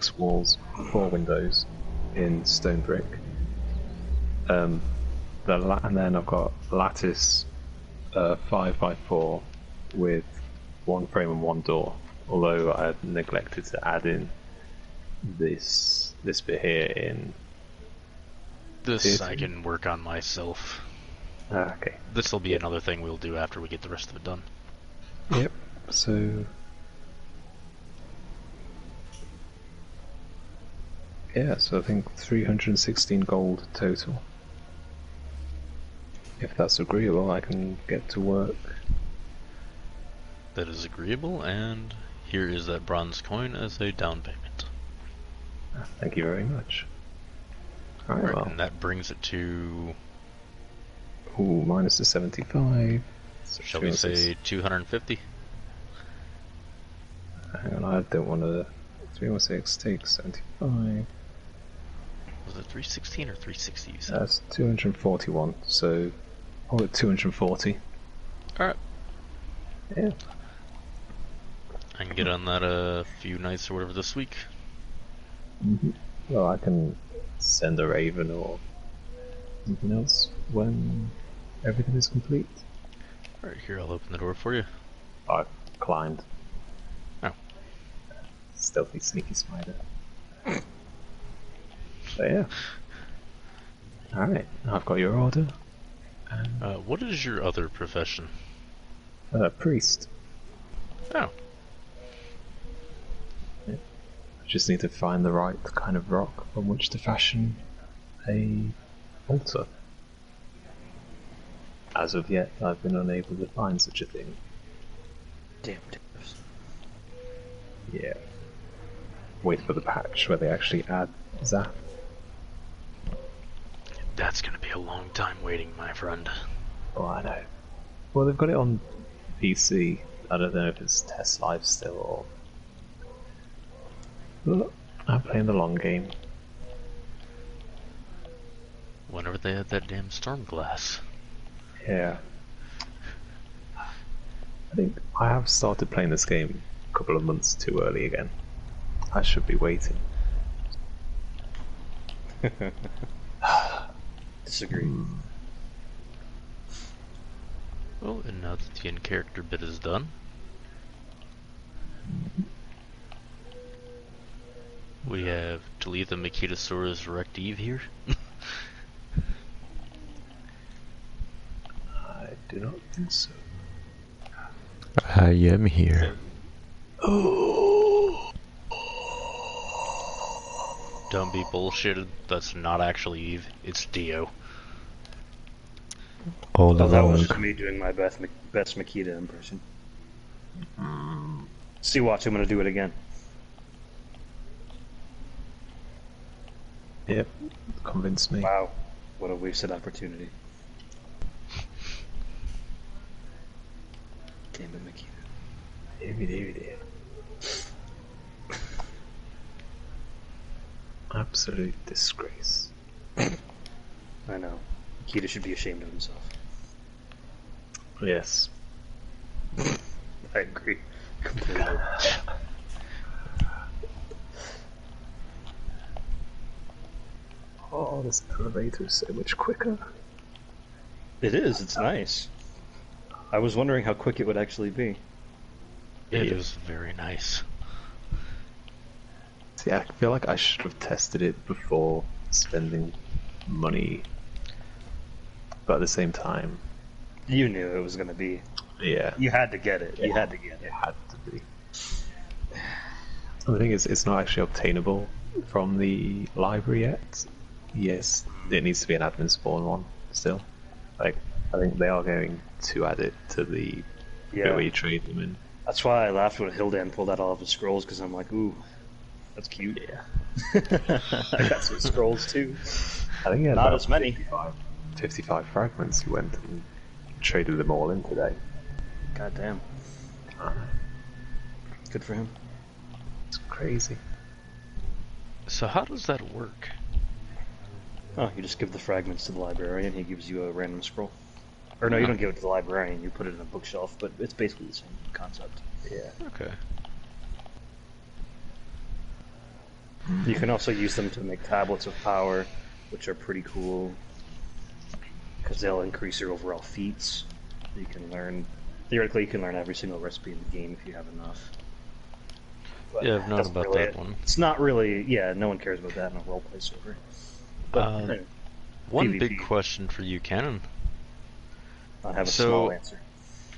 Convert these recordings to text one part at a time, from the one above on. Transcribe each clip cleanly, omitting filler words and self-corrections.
6 walls, 4 windows in stone brick. And then I've got lattice 5x4 with 1 frame and 1 door. Although I neglected to add in this bit here in. This I can work on myself. Okay. This will be another thing we'll do after we get the rest of it done. Yep. So. Yeah, so I think 316 gold total. If that's agreeable, I can get to work. That is agreeable, and here is that bronze coin as a down payment. Thank you very much. Alright, well. And that brings it to... Ooh, minus the 75. So shall we say 250? Hang on, I don't want to... 316 takes 75. Was it 316 or 360 you said? That's 241, so call it 240. Alright. Yeah. I can get on that a few nights or whatever this week. Well, I can send a raven or something else when everything is complete. Alright, here, I'll open the door for you. I climbed. Oh. Stealthy, sneaky spider. So yeah. Alright, I've got your order. What is your other profession? Priest. Oh. Yeah. I just need to find the right kind of rock on which to fashion a altar. As of yet, I've been unable to find such a thing. Damn tips. Yeah. Wait for the patch where they actually add Zap. That's gonna be a long time waiting, my friend. Oh, I know. Well, they've got it on PC. I don't know if it's test live still or... But I'm playing the long game. Whenever they had that damn storm glass. Yeah. I think I have started playing this game a couple of months too early again. I should be waiting. Disagree. Well, and now that the in-character bit is done, we have Talitha Makitasaurus Rective here. I do not think so. I am here. Oh! Don't be bullshitted, that's not actually Eve, it's Dio. All Well, that was along. just me doing my best Makita impression. See, watch, I'm gonna do it again. Yep, convinced me. Wow, what a wasted opportunity. Damn it, Makita. David. Absolute disgrace. I know. Makita should be ashamed of himself. Yes. I agree. Completely. Oh, this elevator is so much quicker. It is, it's nice. I was wondering how quick it would actually be. It is very nice. See, I feel like I should have tested it before spending money. But at the same time... You knew it was gonna be. Yeah. You had to get it. Yeah. You had to get It it. had to be. The thing is, it's not actually obtainable from the library yet. Yes, it needs to be an admin spawn one still. Like, I think they are going to add it to the bit where you trade them in. That's why I laughed when Hildan pulled out all of his scrolls, because I'm like, ooh, that's cute. Yeah. I got some scrolls too. I think he had Not about as many. 55 fragments. He went and traded them all in today. God damn. Good for him. It's crazy. So how does that work? Oh, you just give the fragments to the librarian, he gives you a random scroll. Or no, you don't give it to the librarian, you put it in a bookshelf, but it's basically the same concept. Yeah. Okay. You can also use them to make tablets of power, which are pretty cool, because they'll increase your overall feats. You can learn, theoretically, you can learn every single recipe in the game if you have enough. But Yeah, I've known that's about really that it. one. It's not really, yeah, no one cares about that in a roleplay server. But One PvP. big question for you, Cannon. I have a So- small answer.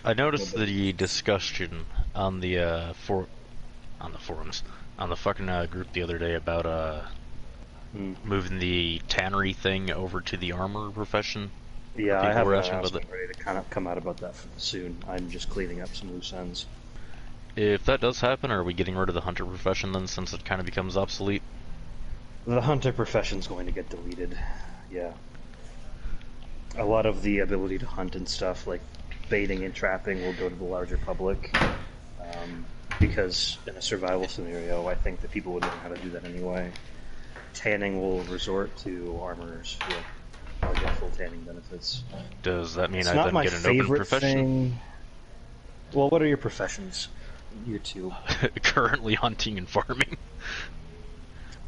I noticed the discussion on the on the forums, on the fucking group the other day about moving the tannery thing over to the armor profession. Yeah, I people have were an asking about announcement ready to kind of come out about that soon. I'm just cleaning up some loose ends. If that does happen, are we getting rid of the hunter profession then, since it kind of becomes obsolete? The hunter profession's going to get deleted. Yeah. A lot of the ability to hunt and stuff, like baiting and trapping, will go to the larger public. Because in a survival scenario, I think that people would learn how to do that anyway. Tanning will resort to armorers who will get full tanning benefits. Does that mean It's I not then my get an open favorite profession? thing. Well, what are your professions? You two. Currently hunting and farming.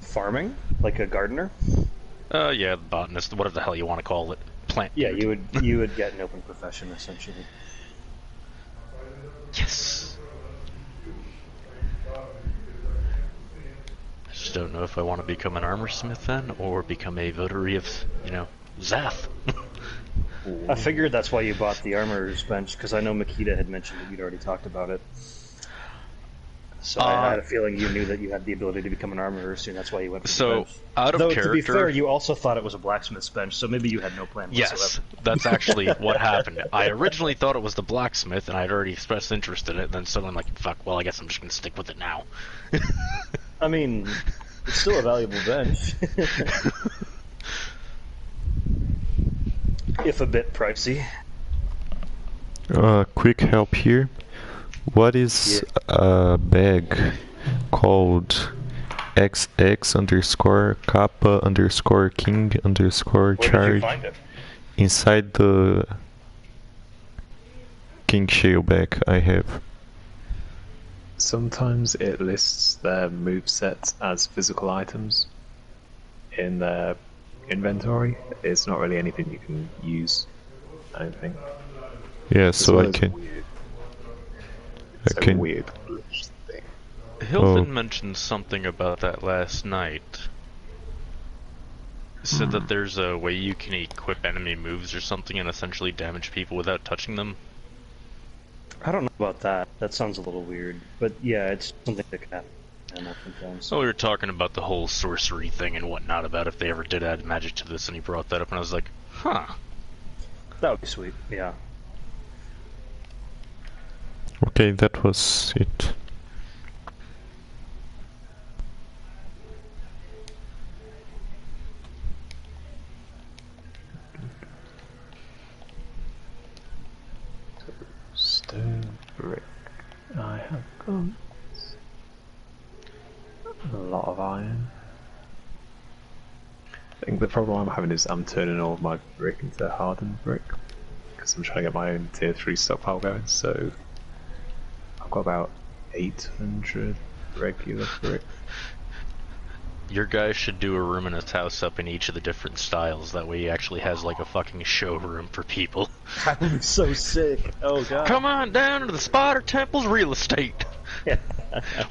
Farming? Like a gardener? Yeah, botanist, whatever the hell you want to call it. Plant. Yeah, dude. you would get an open profession essentially. Yes. I just don't know if I want to become an armor smith then, or become a votary of, Zath. I figured that's why you bought the armorer's bench, because I know Makita had mentioned that you'd already talked about it. So I had a feeling you knew that you had the ability to become an armorer soon. That's why you went for the So, bench. out of Though, character... to be fair, you also thought it was a blacksmith's bench, so maybe you had no plan Yes, whatsoever. that's actually what happened. I originally thought it was the blacksmith, and I'd already expressed interest in it, and then suddenly I'm like, fuck, well, I guess I'm just going to stick with it now. I mean, it's still a valuable bench. If a bit pricey. Quick help here. What is a bag called XX_Kappa_King_charge find it? inside the King Shale bag I have? Sometimes it lists their movesets as physical items in their inventory. It's not really anything you can use, I don't think. Yeah, It's so one I of those can. weird, I so can. weird glitch thing. Hilton mentioned something about that last night. Said that there's a way you can equip enemy moves or something and essentially damage people without touching them. I don't know about that. That sounds a little weird. But yeah, it's something that can happen sometimes. So we were talking about the whole sorcery thing and whatnot, about if they ever did add magic to this, and he brought that up, and I was like, huh. That would be sweet, yeah. Okay, that was it. Stone brick. I have got a lot of iron. I think the problem I'm having is I'm turning all of my brick into hardened brick because I'm trying to get my own tier 3 stockpile going, so I've got about 800 regular brick. Your guy should do a room in his house up in each of the different styles, that way he actually has like a fucking showroom for people. That would be so sick. Oh god. Come on down to the Spider Temple's real estate.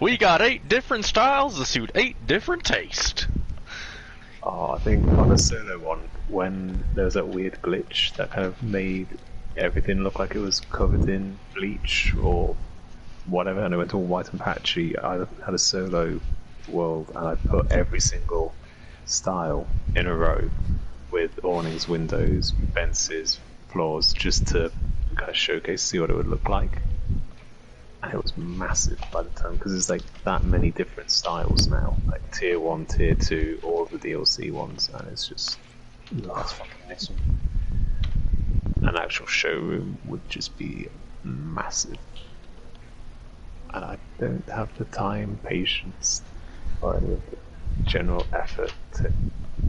We got 8 different styles to suit 8 different tastes. Oh, I think on the solo one, when there was that weird glitch that kind of made everything look like it was covered in bleach or whatever, and it went all white and patchy, I had a solo world and I put every single style in a row with awnings, windows, fences, floors, just to kind of showcase, see what it would look like. And it was massive by the time, because there's like that many different styles now, like tier 1, tier 2, all of the DLC ones, and it's just That's fucking awesome. an actual showroom would just be massive. And I don't have the time, patience, or any of the general effort to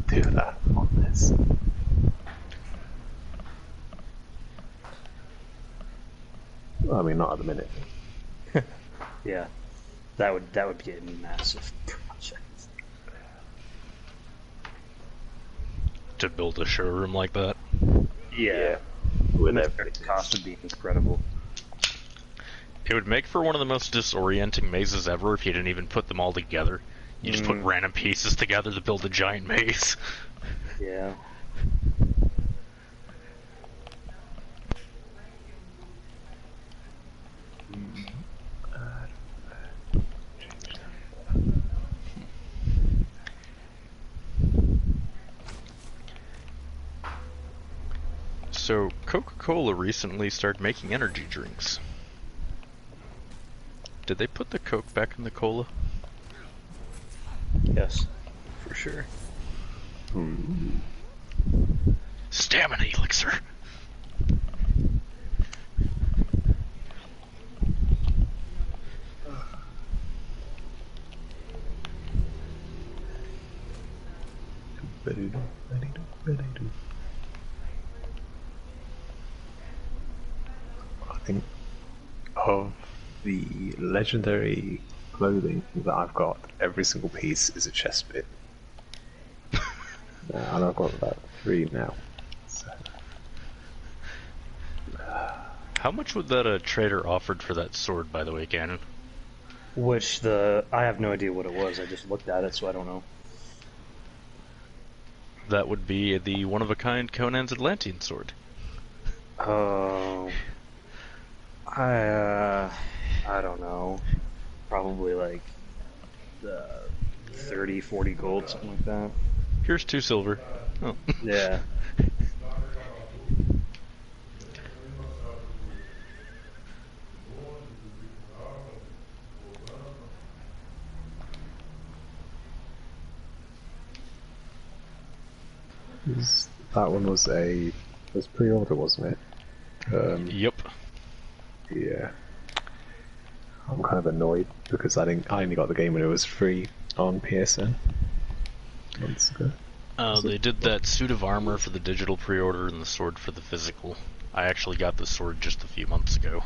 do that on this. Well, I mean, not at the minute. Yeah. That would be a massive project. to build a showroom like that. Yeah. With The everything. cost would be incredible. It would make for one of the most disorienting mazes ever if you didn't even put them all together. You just put random pieces together to build a giant maze. Yeah. So, Coca-Cola recently started making energy drinks. Did they put the Coke back in the cola? Yes. For sure. Stamina elixir! I think of the legendary clothing that I've got, every single piece is a chest bit. And I've got about 3 now. So, How much would that trader offered for that sword, by the way, Gannon? I have no idea what it was. I just looked at it, so I don't know. That would be the one-of-a-kind Conan's Atlantean sword. Oh. I don't know. Probably like 30, 40 gold, something like that. Here's 2 silver. Oh. Yeah. that one was pre-order, wasn't it? Yep. Yeah. I'm kind of annoyed because I only got the game when it was free on PSN months ago. They did that suit of armor for the digital pre-order and the sword for the physical. I actually got the sword just a few months ago.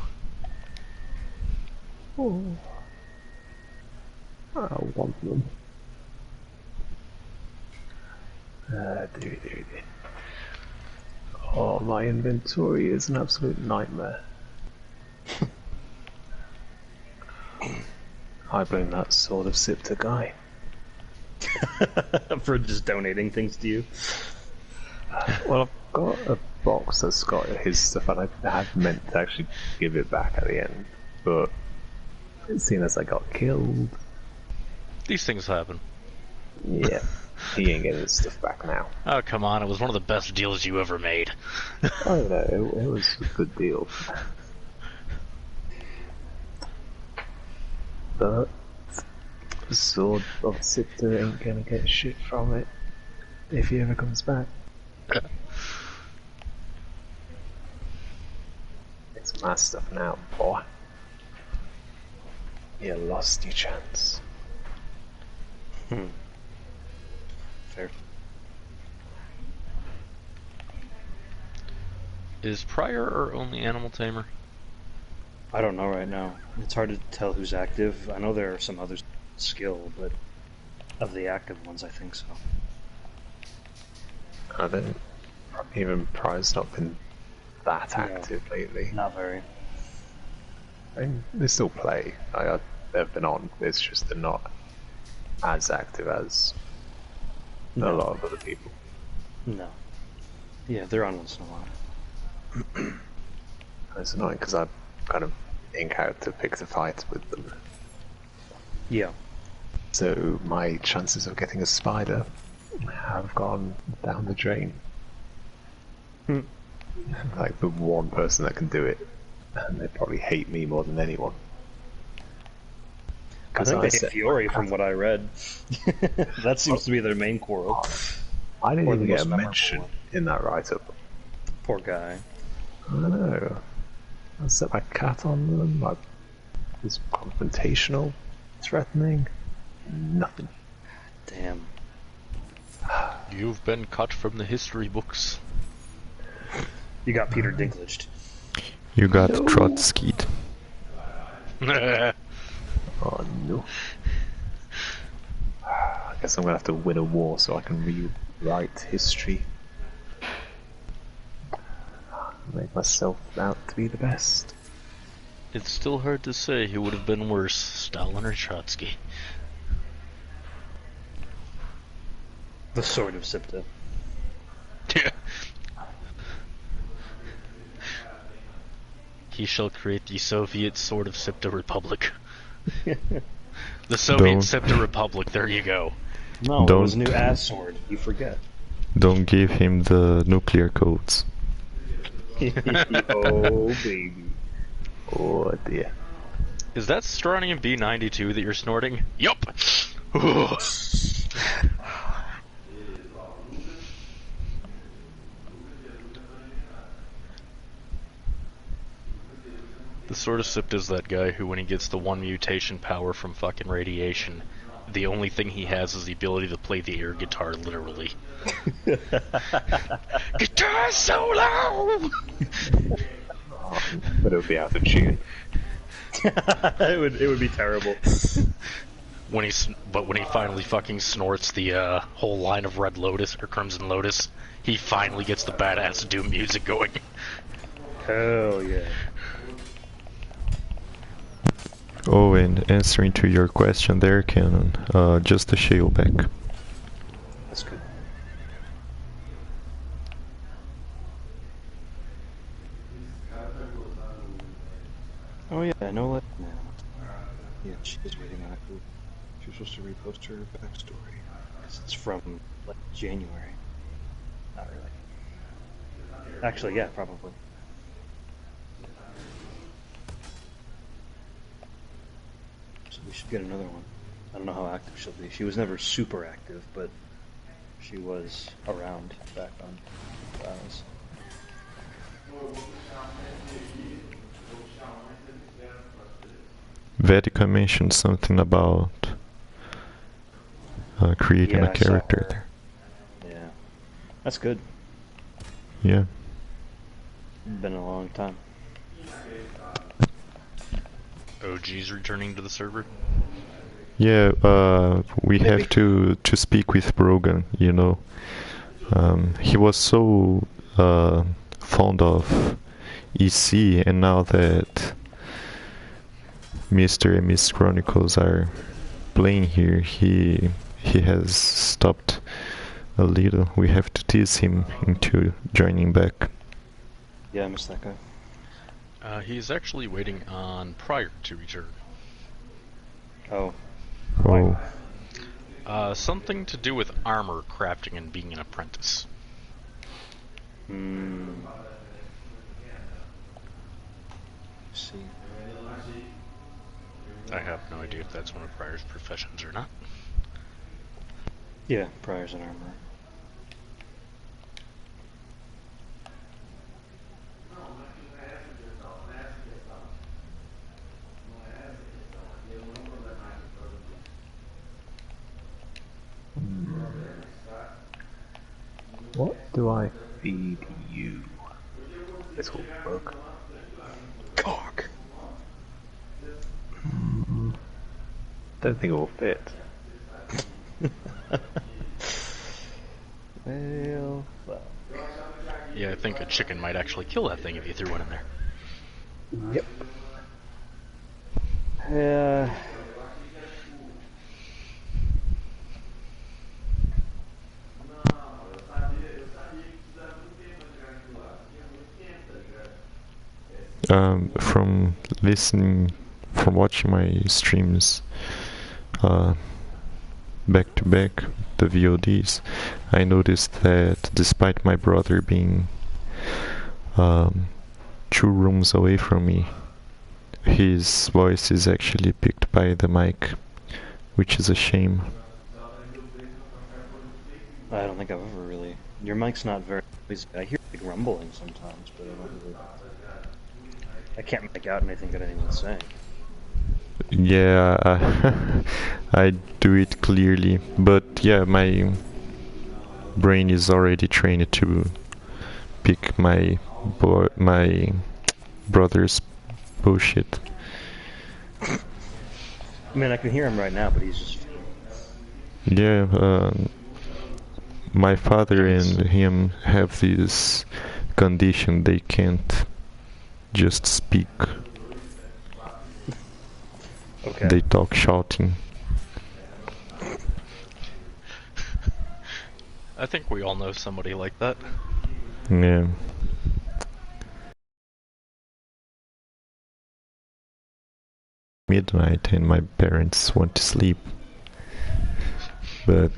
Oh. I want them. Dude. Oh, my inventory is an absolute nightmare. I blame that Sword of Sipta guy. For just donating things to you. Well, I've got a box that's got his stuff, and I had meant to actually give it back at the end, but seeing as I got killed, These things happen. yeah, he ain't getting his stuff back now. Oh, come on, it was one of the best deals you ever made. Oh no, it was a good deal. But the Sword of Sipta ain't gonna get shit from it if he ever comes back. It's my stuff now, boy. You lost your chance. Fair. Is Prior our only animal tamer? I don't know right now. It's hard to tell who's active. I know there are some others skill, but of the active ones, I think so. I don't even Prior's not been that No. active lately. Not very. I mean, they still play. They've been on. It's just they're not as active as a No. lot of other people. No. Yeah, they're on once in a while. It's annoying because I kind of in character pick the fight with them, Yeah. so my chances of getting a spider have gone down the drain. Like the one person that can do it, and they probably hate me more than anyone. I think they set hate Fiore from what I read. That seems to be their main quarrel. I didn't Or even the get a most memorable mention one. in that write-up. Poor guy. I don't know. I set my cat on them. I was confrontational, threatening. Nothing. Damn. You've been cut from the history books. You got Peter Dinklaged. You got No. Trotsky'd. Oh no. I guess I'm gonna have to win a war so I can rewrite history make myself out to be the best. It's still hard to say who would have been worse, Stalin or Trotsky. The Sword of Sipta. Yeah. He shall create the Soviet Sword of Sipta Republic. The Soviet Sipta Republic, there you go. No, it was a new ass sword. You forget. Don't give him the nuclear codes. Oh, baby. Oh dear. Is that strontium B92 that you're snorting? Yup! The Sword of Sipta is that guy who, when he gets the one mutation power from fucking radiation, the only thing he has is the ability to play the air guitar, literally. Guitar solo! But it would be out of tune. it would be terrible. When he finally fucking snorts the whole line of Red Lotus or Crimson Lotus, he finally gets the badass Doom music going. Hell yeah. Oh, and answering to your question there, Canon, just a shaleback. That's good. Oh yeah, I know that now. Yeah, she's waiting on it. She was supposed to repost her backstory. Because it's from, like, January. Not really. Actually, yeah, probably. So we should get another one. I don't know how active she'll be. She was never super active, but she was around back on browse. Vedika mentioned something about creating a character there. Yeah, that's good. Yeah. Been a long time. OG's returning to the server? Yeah, we have to speak with Brogan, you know. He was so fond of EC, and now that Mr. and Miss Chronicles are playing here, he has stopped a little. We have to tease him into joining back. Yeah, I missed that guy. He's actually waiting on Prior to return. Oh. Oh. Something to do with armor crafting and being an apprentice. See. I have no idea if that's one of Prior's professions or not. Yeah, Prior's an armorer. What do I feed you? This will work. Cock! Don't think it will fit. Well. Yeah, I think a chicken might actually kill that thing if you threw one in there. Yep. Yeah. From watching my streams back to back, the VODs, I noticed that despite my brother being 2 rooms away from me, his voice is actually picked by the mic, which is a shame. I don't think I've ever really... Your mic's not very... I hear like rumbling sometimes, but I don't really... I can't make out anything that anyone's saying. Yeah, I do it clearly, but yeah, my brain is already trained to pick my brother's bullshit. I mean, I can hear him right now, but he's just... Yeah, my father and him have this condition they can't just speak. Okay. They talk shouting. I think we all know somebody like that. Yeah. Midnight and my parents want to sleep. But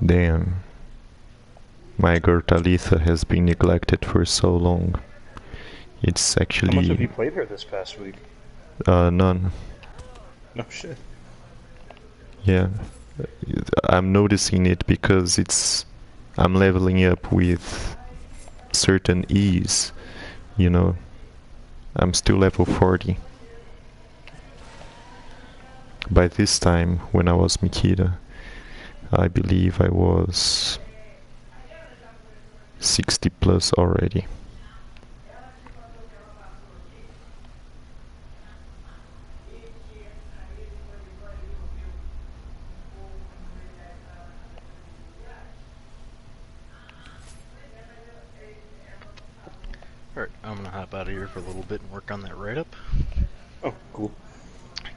damn. My girl Talitha has been neglected for so long. It's actually... How much have you played her this past week? None. No shit. Yeah. I'm noticing it because I'm leveling up with certain ease, you know. I'm still level 40. By this time, when I was Mikita, I believe I was 60 plus already. Alright, I'm gonna hop out of here for a little bit and work on that write-up. Oh, cool.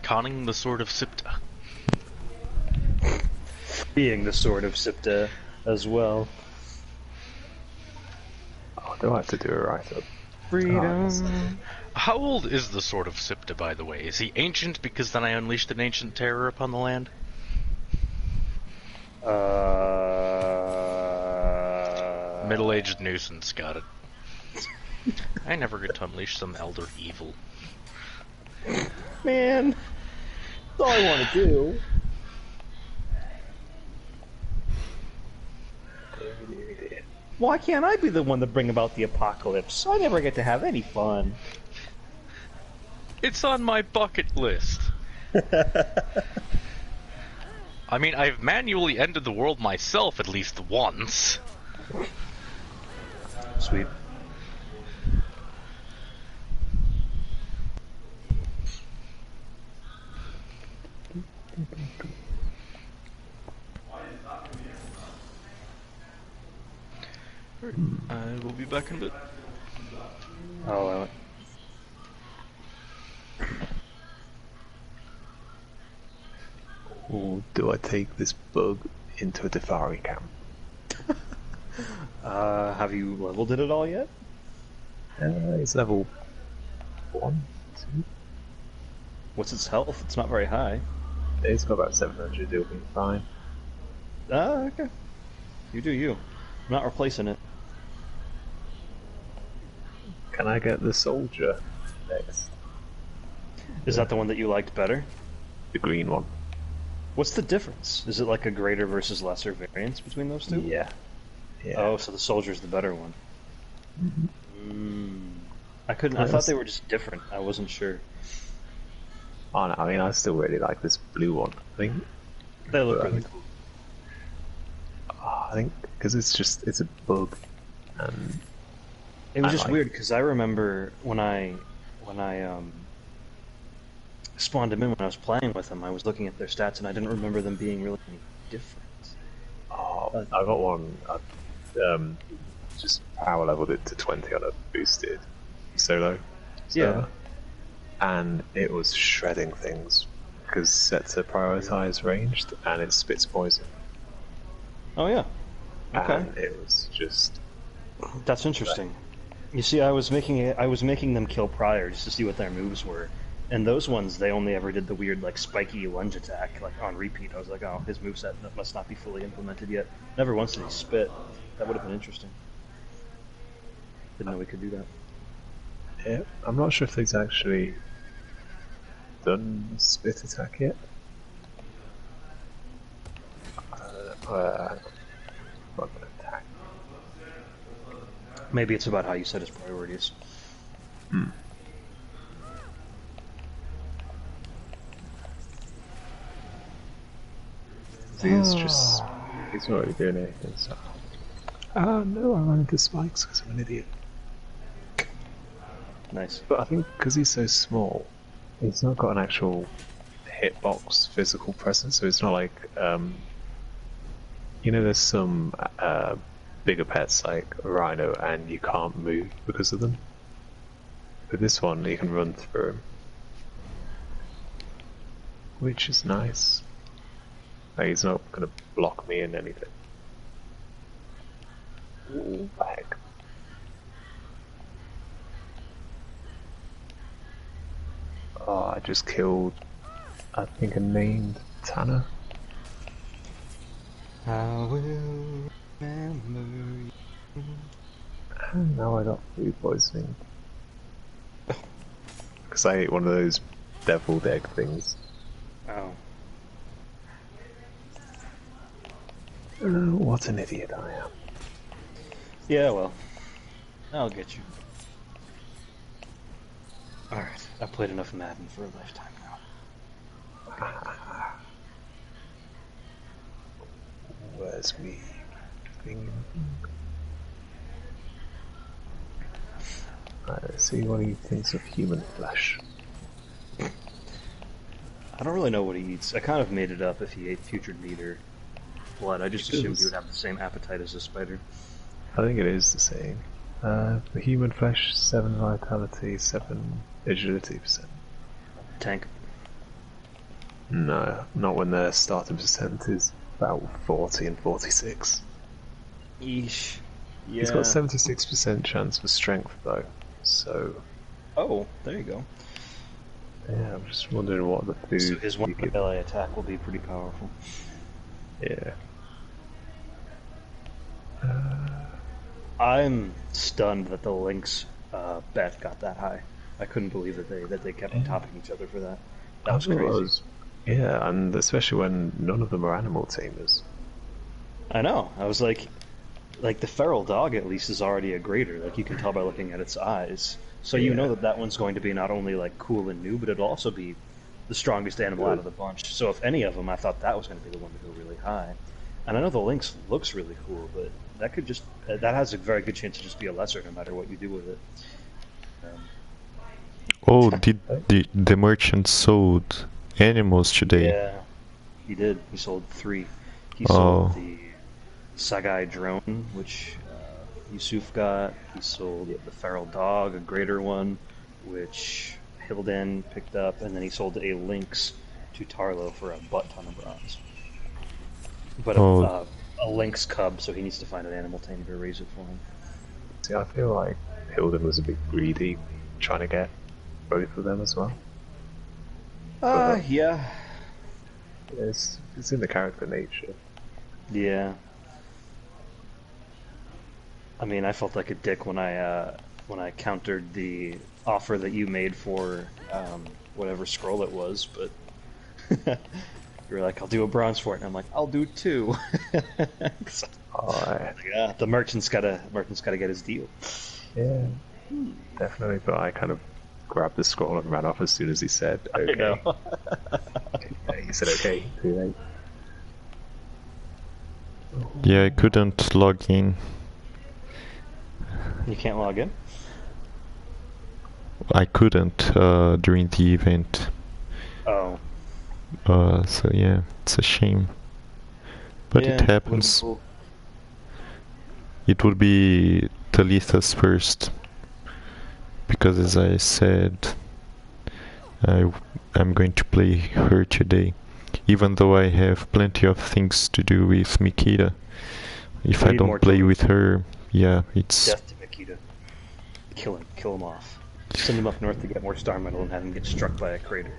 Conning the Sword of Sipta. Being the Sword of Sipta as well. Oh, do I have to do a write-up? Freedom. How old is the Sword of Sipta, by the way? Is he ancient because then I unleashed an ancient terror upon the land? Middle-aged nuisance, got it. I never get to unleash some elder evil. Man, that's all I want to do. Why can't I be the one to bring about the apocalypse? I never get to have any fun. It's on my bucket list. I mean, I've manually ended the world myself at least once. Sweet. I will be back in a bit. Oh, Or do I take this bug into a Defari camp? have you leveled it at all yet? It's level 1, 2. What's its health? It's not very high. It's got about 700, it'll be fine. Ah, okay. You do you. I'm not replacing it. Can I get the soldier next? Is that the one that you liked better? The green one. What's the difference? Is it like a greater versus lesser variance between those two? Yeah. Yeah. Oh, so the soldier's the better one. I couldn't. I thought they were just different. I wasn't sure. Oh, no, I mean, I still really like this blue one. I think. They look really cool. I think because it's a bug, and It was I just like- weird because I remember when I spawned him in when I was playing with them, I was looking at their stats and I didn't remember them being really different. Oh, I got one. I just power leveled it to 20 on a boosted solo. Yeah. And it was shredding things because set to prioritize ranged, and it spits poison. Oh yeah. Okay. And it was just That's interesting. You see, I was making them kill prior just to see what their moves were, and those ones they only ever did the weird like spiky lunge attack like on repeat. I was like, oh, his moveset must not be fully implemented yet. Never once did he spit. That would have been interesting. Didn't know we could do that. yeah. I'm not sure if they've actually done the spit attack yet. What attack? Maybe it's about how you set his priorities. These just He's not really doing anything, so... Oh no, I ran into spikes because I'm an idiot. Nice. But I think because he's so small, he's not got an actual hitbox physical presence, so it's not like... you know, there's some bigger pets like a rhino and you can't move because of them. But this one, you can run through him. Which is nice. Like, he's not going to block me in anything. Ooh, bag. Oh, I just killed, I think, a named Tanner. I will remember you. And now I got food poisoning. Because I ate one of those deviled egg things. Oh. What an idiot I am. Yeah, well. I'll get you. Alright, I've played enough Madden for a lifetime now. Where's me? Let's see what he thinks of human flesh. I don't really know what he eats. I kind of made it up if he ate putrid meat or blood. I just assumed he would have the same appetite as a spider. I think it is the same. For human flesh, 7 vitality, 7 agility percent. Tank. No, not when their starting percent is about 40 and 46. Eesh. Yeah. He's got 76% chance for strength though, so... Oh, there you go. Yeah, I'm just wondering what the food... So his one melee attack will be pretty powerful. Yeah. I'm stunned that the Lynx bet got that high. I couldn't believe that they kept topping each other for that. That was crazy. Yeah, and especially when none of them are animal tamers. I know. I was like the feral dog at least is already a grader. Like you can tell by looking at its eyes. So you know that one's going to be not only like cool and new, but it'll also be the strongest animal out of the bunch. So if any of them, I thought that was going to be the one to go really high. And I know the Lynx looks really cool, but that could just that has a very good chance to just be a lesser no matter what you do with it. Oh, did the merchant sold animals today? Yeah, he did. He sold 3. He sold the Sagai drone, which Yusuf got. He sold the feral dog, a greater one, which Hilden picked up, and then he sold a lynx to Tarlo for a butt ton of bronze. But a lynx cub, so he needs to find an animal tamer to raise it for him. See, I feel like Hilden was a bit greedy, trying to get both of them as well. Yeah. It's in the character nature. Yeah. I mean, I felt like a dick when I countered the offer that you made for whatever scroll it was, but you were like, "I'll do a bronze for it," and I'm like, "I'll do 2." Yeah, the merchant's gotta get his deal. Yeah, definitely. But I kind of grabbed the scroll and ran off as soon as he said, "Okay." He said, "Okay." Too late. Yeah, I couldn't log in. You can't log in? I couldn't during the event. Oh. So yeah, it's a shame. But yeah, it happens. Cool. It would be Talitha's first. Because as I said, I'm going to play her today. Even though I have plenty of things to do with Mikita. If I don't play with her, yeah, it's... Death to Mikita. Kill him off. Send him up north to get more star metal and have him get struck by a crater.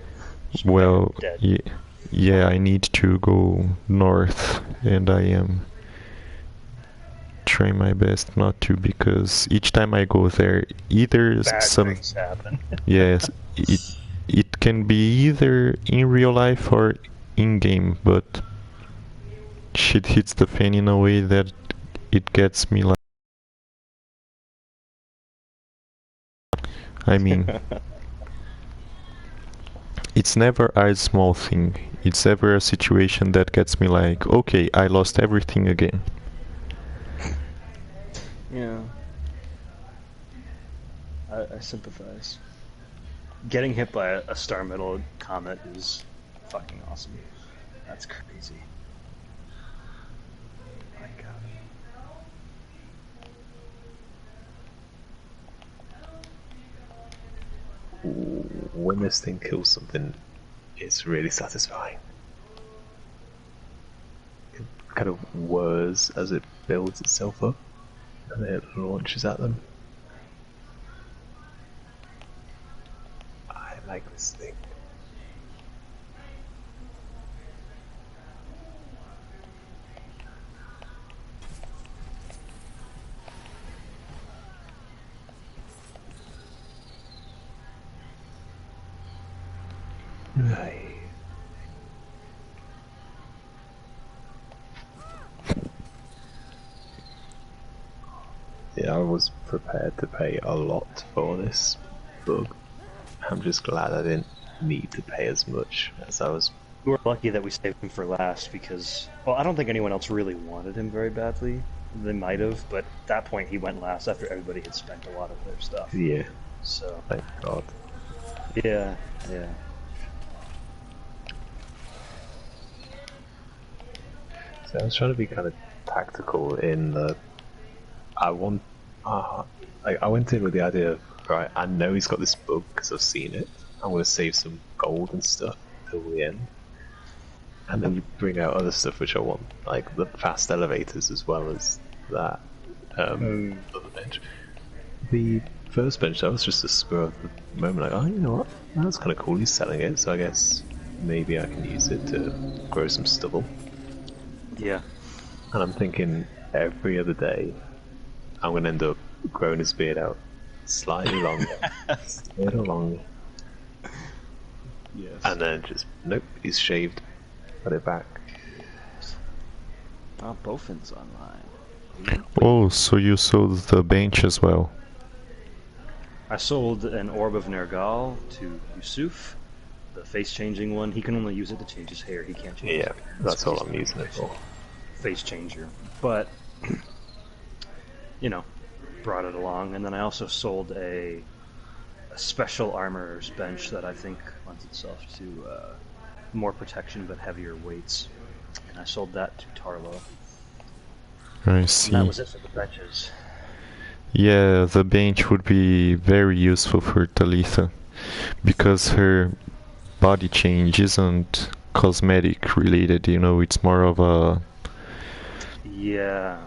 Well, yeah, I need to go north, and I am trying my best not to, because each time I go there, either bad some things happen. yes, it can be either in real life or in game, but shit hits the fan in a way that it gets me like. I mean, it's never a small thing. It's ever a situation that gets me like, okay, I lost everything again. Yeah. I sympathize. Getting hit by a star metal comet is fucking awesome. That's crazy. My God. When this thing kills something, it's really satisfying. It kind of whirs as it builds itself up, and it launches at them. I like this thing. Right. Yeah, I was prepared to pay a lot for this bug. I'm just glad I didn't need to pay as much as I was. We were lucky that we saved him for last because, well, I don't think anyone else really wanted him very badly. They might have, but at that point he went last after everybody had spent a lot of their stuff. Yeah. So. Thank God. Yeah, yeah. So I was trying to be kind of tactical in the. I went in with the idea of, right, I know he's got this bug because I've seen it. I'm going to save some gold and stuff till the end. And then you bring out other stuff which I want, like the fast elevators as well as that other bench. The first bench, that was just a spur of the moment, like, oh, you know what, that's kind of cool, he's selling it, so I guess maybe I can use it to grow some stubble. Yeah. And I'm thinking every other day I'm going to end up growing his beard out slightly longer, a little longer. Yes. And then just, nope, he's shaved, put it back. Oh, Bofin's online. Oh, so you sold the bench as well? I sold an Orb of Nergal to Yusuf, the face-changing one. He can only use it to change his hair. He can't change his hair. That's all I'm using it for. Face changer. But, you know, brought it along. And then I also sold a special armorer's bench that I think lends itself to more protection but heavier weights. And I sold that to Tarlo. I see. And that was it for the benches. Yeah, the bench would be very useful for Talitha, because her body change isn't cosmetic related, you know, it's more of a... Yeah.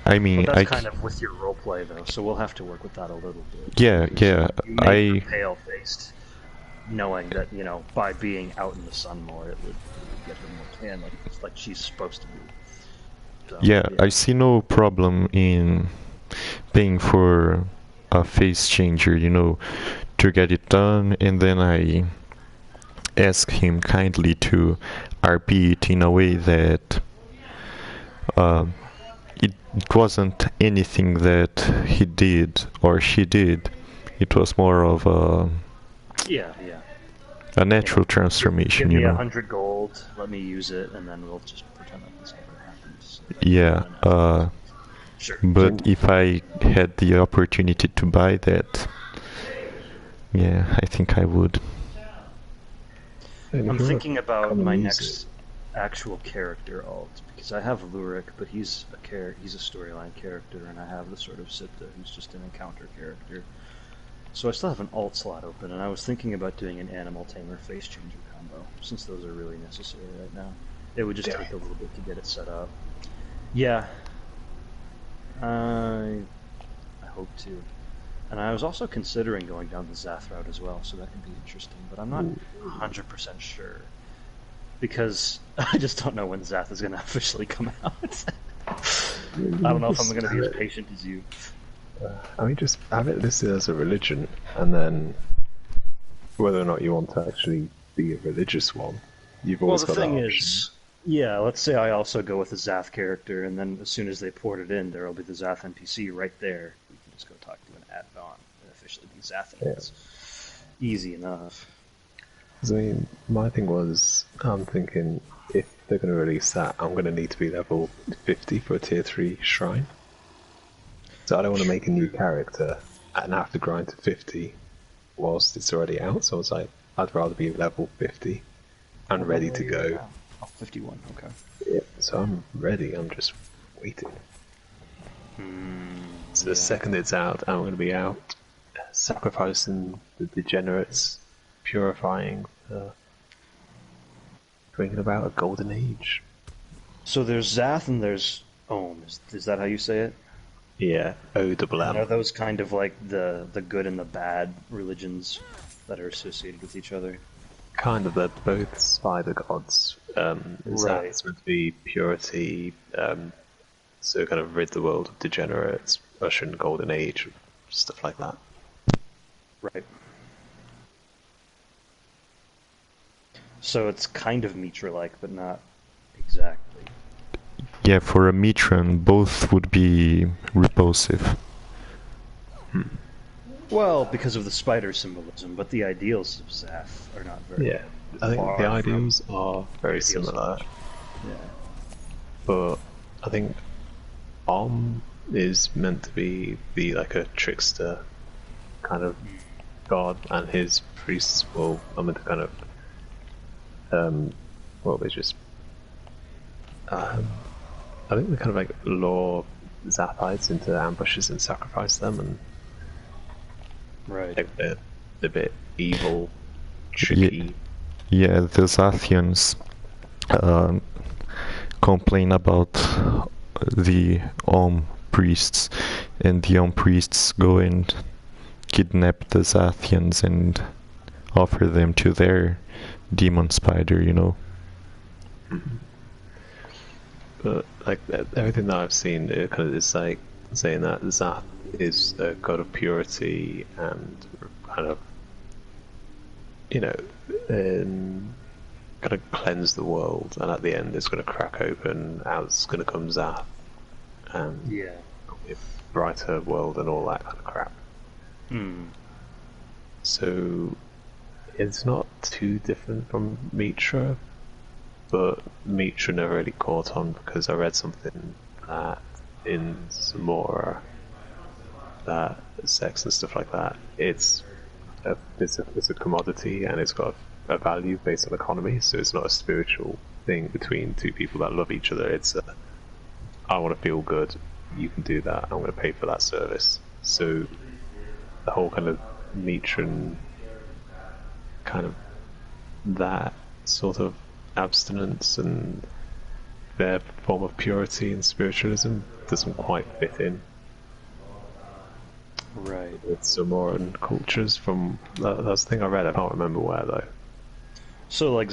I mean, But that's kind of with your roleplay, though, so we'll have to work with that a little bit. Yeah, You made her pale-faced, knowing that, you know, by being out in the sun more, it would get her more tan, like she's supposed to be. So, yeah, I see no problem in paying for a face changer, you know, to get it done, and then I ask him kindly to RP it in a way that it wasn't anything that he did or she did. It was more of a natural transformation, give me you know. 100 gold, let me use it, and then we'll just pretend like this never happens. Yeah, Sure. but if I had the opportunity to buy that, yeah, I think I would. I'm thinking about my next actual character alt, because I have Lurik, but he's a storyline character, and I have the sort of Sipta, who's just an encounter character. So I still have an alt slot open, and I was thinking about doing an Animal Tamer face changer combo, since those are really necessary right now. It would just take a little bit to get it set up. Yeah. I hope to. And I was also considering going down the Zath route as well, so that could be interesting, but I'm not 100% sure. Because I just don't know when Zath is going to officially come out. I don't know if I'm going to be as patient as you. I mean, just have it listed as a religion, and then whether or not you want to actually be a religious one, you've always got that option. Well, the thing is, yeah, let's say I also go with a Zath character, and then as soon as they port it in, there will be the Zath NPC right there. We can just go talk to an Advon and officially be Zathanites. easy enough. I mean, my thing was, I'm thinking if they're going to release that, I'm going to need to be level 50 for a tier 3 shrine. So I don't want to make a new character and have to grind to 50 whilst it's already out. So I was like, I'd rather be level 50 and ready to go. Oh, 51, okay. Yeah, so I'm ready, I'm just waiting. So the second it's out, I'm going to be out sacrificing the degenerates, purifying, bringing about a golden age. So there's Zath and there's Ohm. Is that how you say it? Yeah, O-double-M. Are those kind of like the good and the bad religions that are associated with each other? Kind of, they're both spider gods. Zath's meant to be purity, so kind of rid the world of degenerates, usher in golden age, stuff like that. Right. So it's kind of Mitra-like, but not exactly. Yeah, for a Mitran, both would be repulsive. Well, because of the spider symbolism, but the ideals of Zath are not very. Yeah, I think the ideals are very similar. Yeah. But I think is meant to be like a trickster kind of god, and his priests are meant to kind of they just I think they kind of like lure Zaphites into ambushes and sacrifice them, and like they're a bit evil, tricky. Yeah, the Zathians complain about the priests, and the priests go and kidnap the Zathians and offer them to their demon spider, you know. But like everything that I've seen, it kind of is like saying that Zath is a god of purity and kind of, going to cleanse the world, and at the end it's going to crack open, out's going to come Zath, and a brighter world and all that kind of crap. So it's not too different from Mitra, but Mitra never really caught on because I read something that in Zamora that sex and stuff like that, it's a commodity and it's got a value based on economy, so it's not a spiritual thing between two people that love each other. It's I want to feel good, you can do that, I'm going to pay for that service. So the whole kind of Mitran kind of that sort of abstinence and their form of purity and spiritualism doesn't quite fit in with Zamoran cultures. From that's the thing I read, I can't remember where though. So like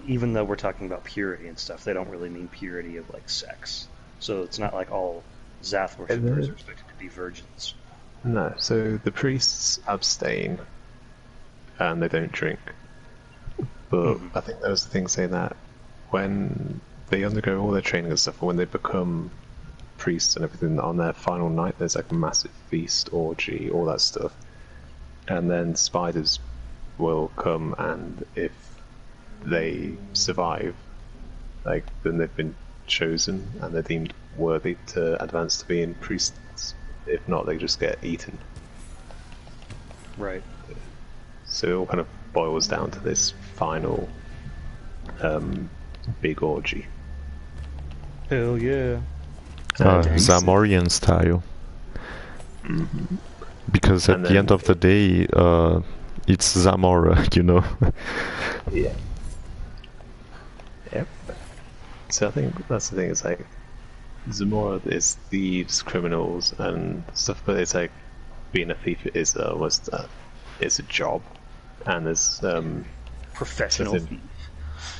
even though we're talking about purity and stuff, they don't really mean purity of like sex. So it's not like all Zath worshippers are expected to be virgins. No, so the priests abstain and they don't drink. But I think there was the thing saying that when they undergo all their training and stuff, when they become priests and everything, on their final night there's like a massive feast, orgy, all that stuff. And then spiders will come, and if they survive, like then they've been chosen and they're deemed worthy to advance to being priests. If not, they just get eaten. Right. So it all kind of boils down to this final big orgy. Hell yeah. Zamorian style. Because at the end of the day, it's Zamora, you know. Yeah. Yep. So I think that's the thing, it's like Zamora is thieves, criminals and stuff, but it's like being a thief is almost it's a job, and there's professional thief.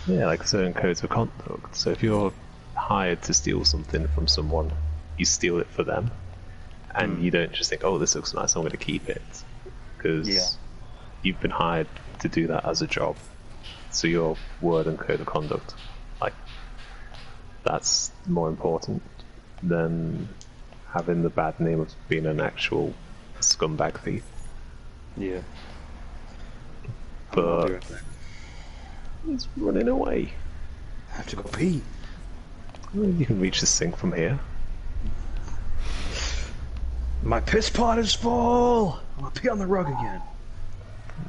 Yeah, like certain codes of conduct. So if you're hired to steal something from someone, you steal it for them, and you don't just think, oh, this looks nice, I'm going to keep it, because you've been hired to do that as a job. So your word and code of conduct, like, that's more important than having the bad name of being an actual scumbag thief. Yeah. I'll be but right back. he's running away. I have to go pee. Well, you can reach the sink from here. My piss pot is full! I'm gonna pee on the rug again.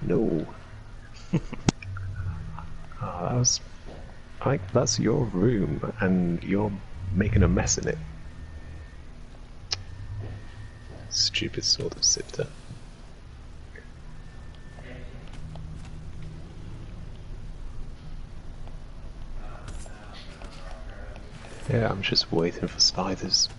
No. That's your room, and you're making a mess in it. Stupid sort of sifter. Yeah, I'm just waiting for spiders.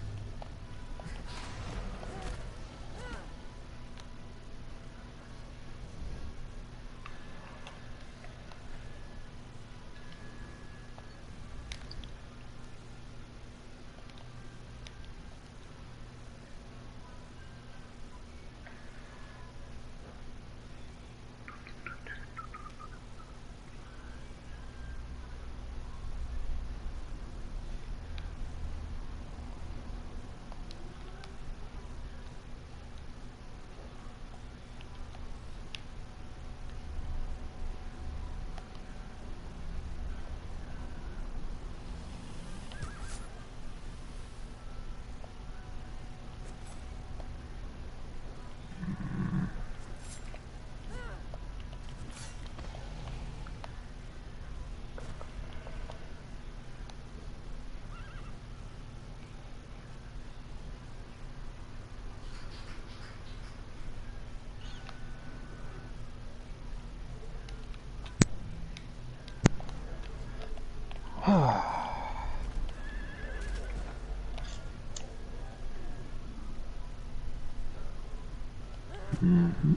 Mm-hmm.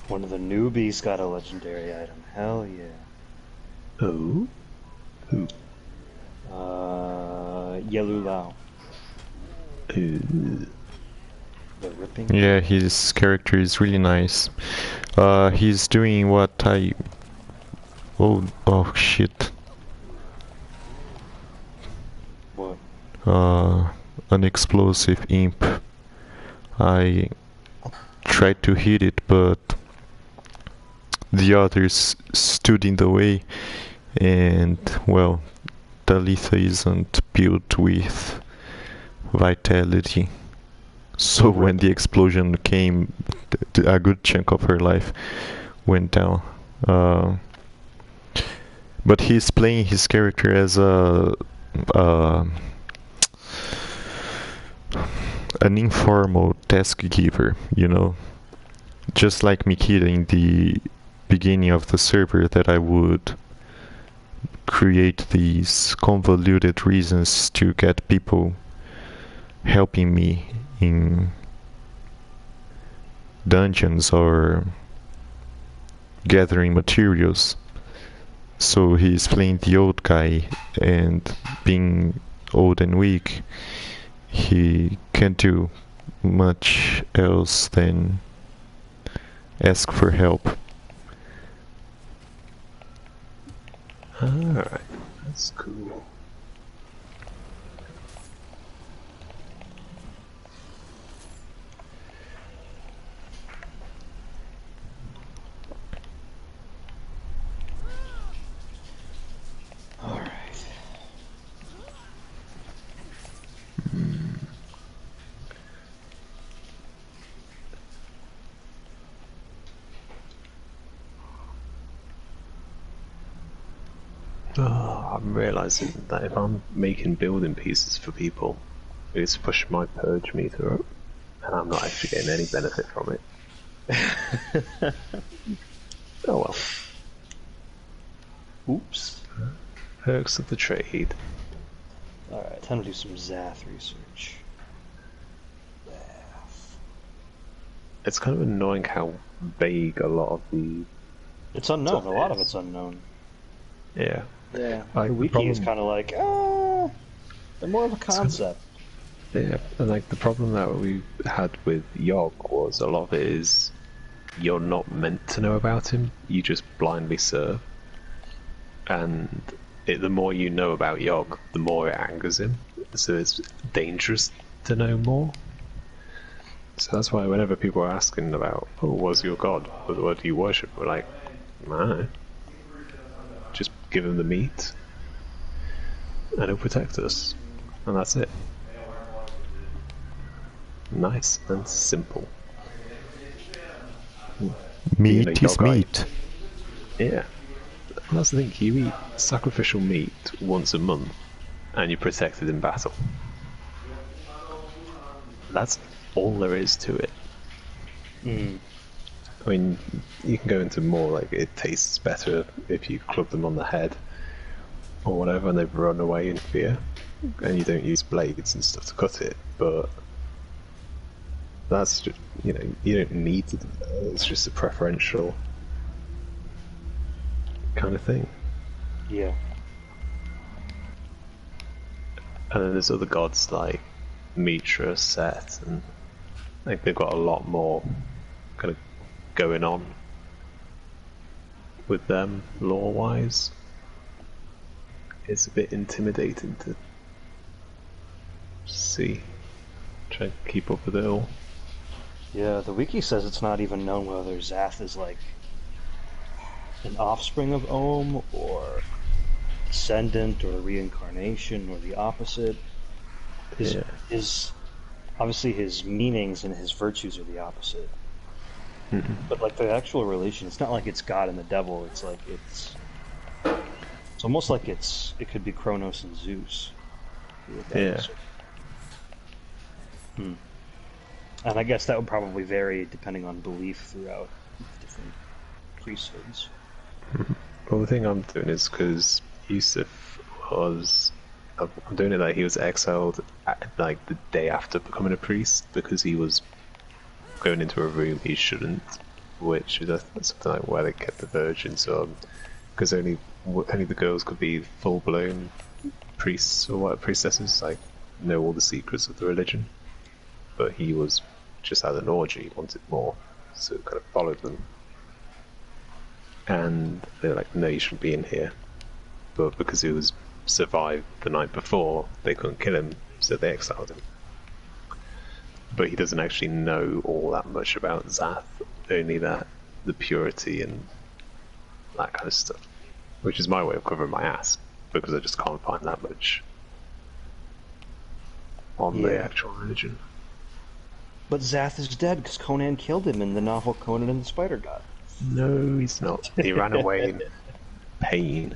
One of the newbies got a legendary item. Hell yeah. Oh? Who? Yelu Lao. Ooh. The ripping. Yeah, his character is really nice. He's doing what I... Oh shit. What? An explosive imp. I tried to hit it, but the others stood in the way, and well, Talitha isn't built with vitality. So when the explosion came, a good chunk of her life went down. But he's playing his character as an informal task giver, you know, just like Mikita in the beginning of the server, that I would create these convoluted reasons to get people helping me in dungeons or gathering materials. So he's playing the old guy, and being old and weak, he can't do much else than ask for help. Alright, that's cool. Alright. Oh, I'm realizing that if I'm making building pieces for people, it's pushing my purge meter up, and I'm not actually getting any benefit from it. Oh well. Oops. Perks of the trade. Alright, time to do some Zath research. it's kind of annoying how vague a lot of the It's unknown. stuff A lot of is. it's unknown. Yeah. Yeah. Like, The the wiki is problem- kind of like, they're more of a concept. Yeah, and like the problem that we had with Yogg was a lot of it is you're not meant to know about him, you just blindly serve. And the more you know about Yogg, the more it angers him. So it's dangerous to know more. So that's why whenever people are asking about, oh, what's your god? What do you worship? We're like, no. Just give him the meat, and he'll protect us. And that's it. Nice and simple. Being a Meat is Yoggite. meat. Yeah. And that's the thing, you eat sacrificial meat once a month, and you're protected in battle. That's all there is to it. I mean, you can go into more, like, it tastes better if you club them on the head, or whatever, and they run away in fear, and you don't use blades and stuff to cut it, but that's just, you don't need to do that. It's just a preferential kind of thing. Yeah. And then there's other gods like Mitra, Set, and I think they've got a lot more kind of going on with them lore-wise. It's a bit intimidating to see. Try to keep up with it all. Yeah, the wiki says it's not even known whether Zath is like an offspring of Ohm, or descendant, or reincarnation, or the opposite. His obviously his meanings and his virtues are the opposite. But like the actual relation, it's not like it's God and the devil. It's like it's almost like it could be Kronos and Zeus. Yeah. And I guess that would probably vary depending on belief throughout different priesthoods. Well, the thing I'm doing is because Yusuf was. I'm doing it that he was exiled like the day after becoming a priest because he was going into a room he shouldn't, which is something like where they kept the virgins on, because only the girls could be full blown priests or what priestesses, like know all the secrets of the religion. But he was just at an orgy, wanted more, so kind of followed them. And they're like, no, you shouldn't be in here. But because he was survived the night before, they couldn't kill him, so they exiled him. But he doesn't actually know all that much about Zath, only that the purity and that kind of stuff. Which is my way of covering my ass, because I just can't find that much on the actual religion. But Zath is dead because Conan killed him in the novel Conan and the Spider God. No, he's not. He ran away in pain.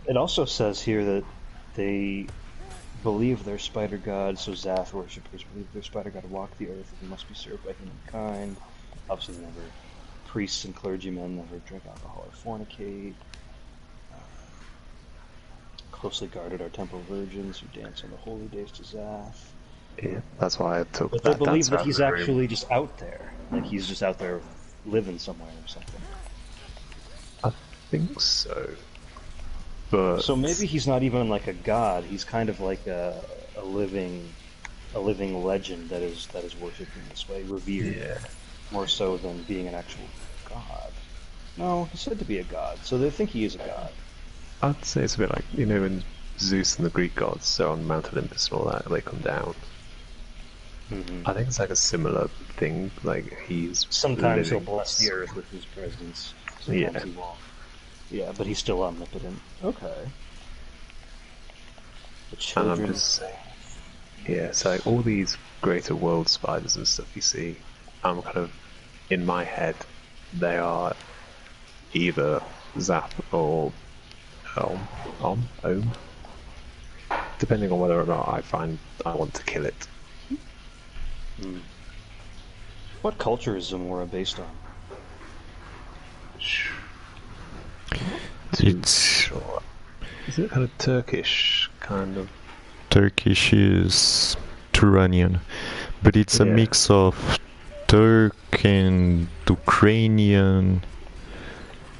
It also says here that they believe their spider god, so Zath worshippers believe their spider god walked the earth and must be served by humankind. Obviously, never priests and clergymen never drink alcohol or fornicate. Closely guarded are temple virgins who dance on the holy days to Zath. Yeah, that's why I took But they that believe dance that out he's of the room. actually just out there. Like he's just out there living somewhere or something. I think so. But So maybe he's not even like a god. He's kind of like a living legend that is worshipped in this way, revered, yeah, more so than being an actual god. No, he's said to be a god, so they think he is a god. I'd say it's a bit like, when Zeus and the Greek gods, so on Mount Olympus and all that, they come down. I think it's like a similar thing, like he's Sometimes he'll living- bless the earth with his presence. Yeah. Sometimes he won't. Yeah, but he's still omnipotent. Okay. The And children. I'm just saying, yeah, so like all these greater world spiders and stuff you see, I'm kind of, in my head, they are either Zap or Om, depending on whether or not I want to kill it. What culture is Zamora based on? It's Sure. Is it kind of Turkish kind of? Turkish is Turanian, but it's a mix of Turk and Ukrainian.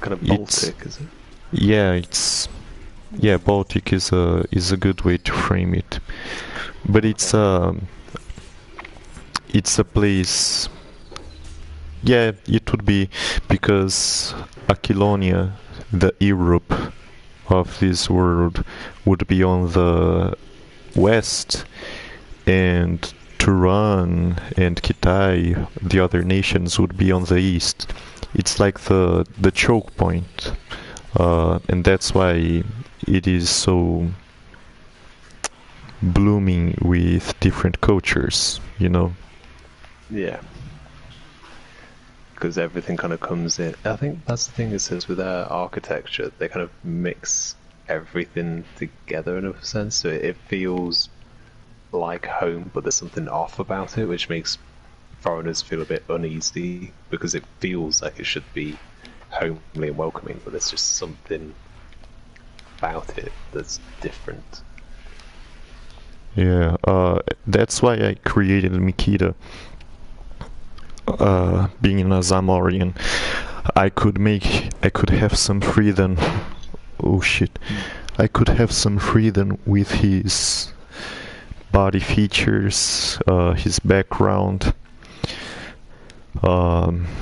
Kind of Baltic, is it? Yeah, Baltic is a good way to frame it, but it's a place. Yeah, it would be, because Aquilonia, the Europe of this world, would be on the west, and Turan and Kitai, the other nations, would be on the east. It's like the choke point, and that's why it is so blooming with different cultures, you know? Yeah. Because everything kind of comes in. I think that's the thing, is with their architecture, they kind of mix everything together in a sense, so it feels like home, but there's something off about it, which makes foreigners feel a bit uneasy, because it feels like it should be homely and welcoming, but there's just something about it that's different. Yeah, that's why I created Mikita. Being a Zamorian, I could have some freedom. Oh shit! I could have some freedom with his body features, his background,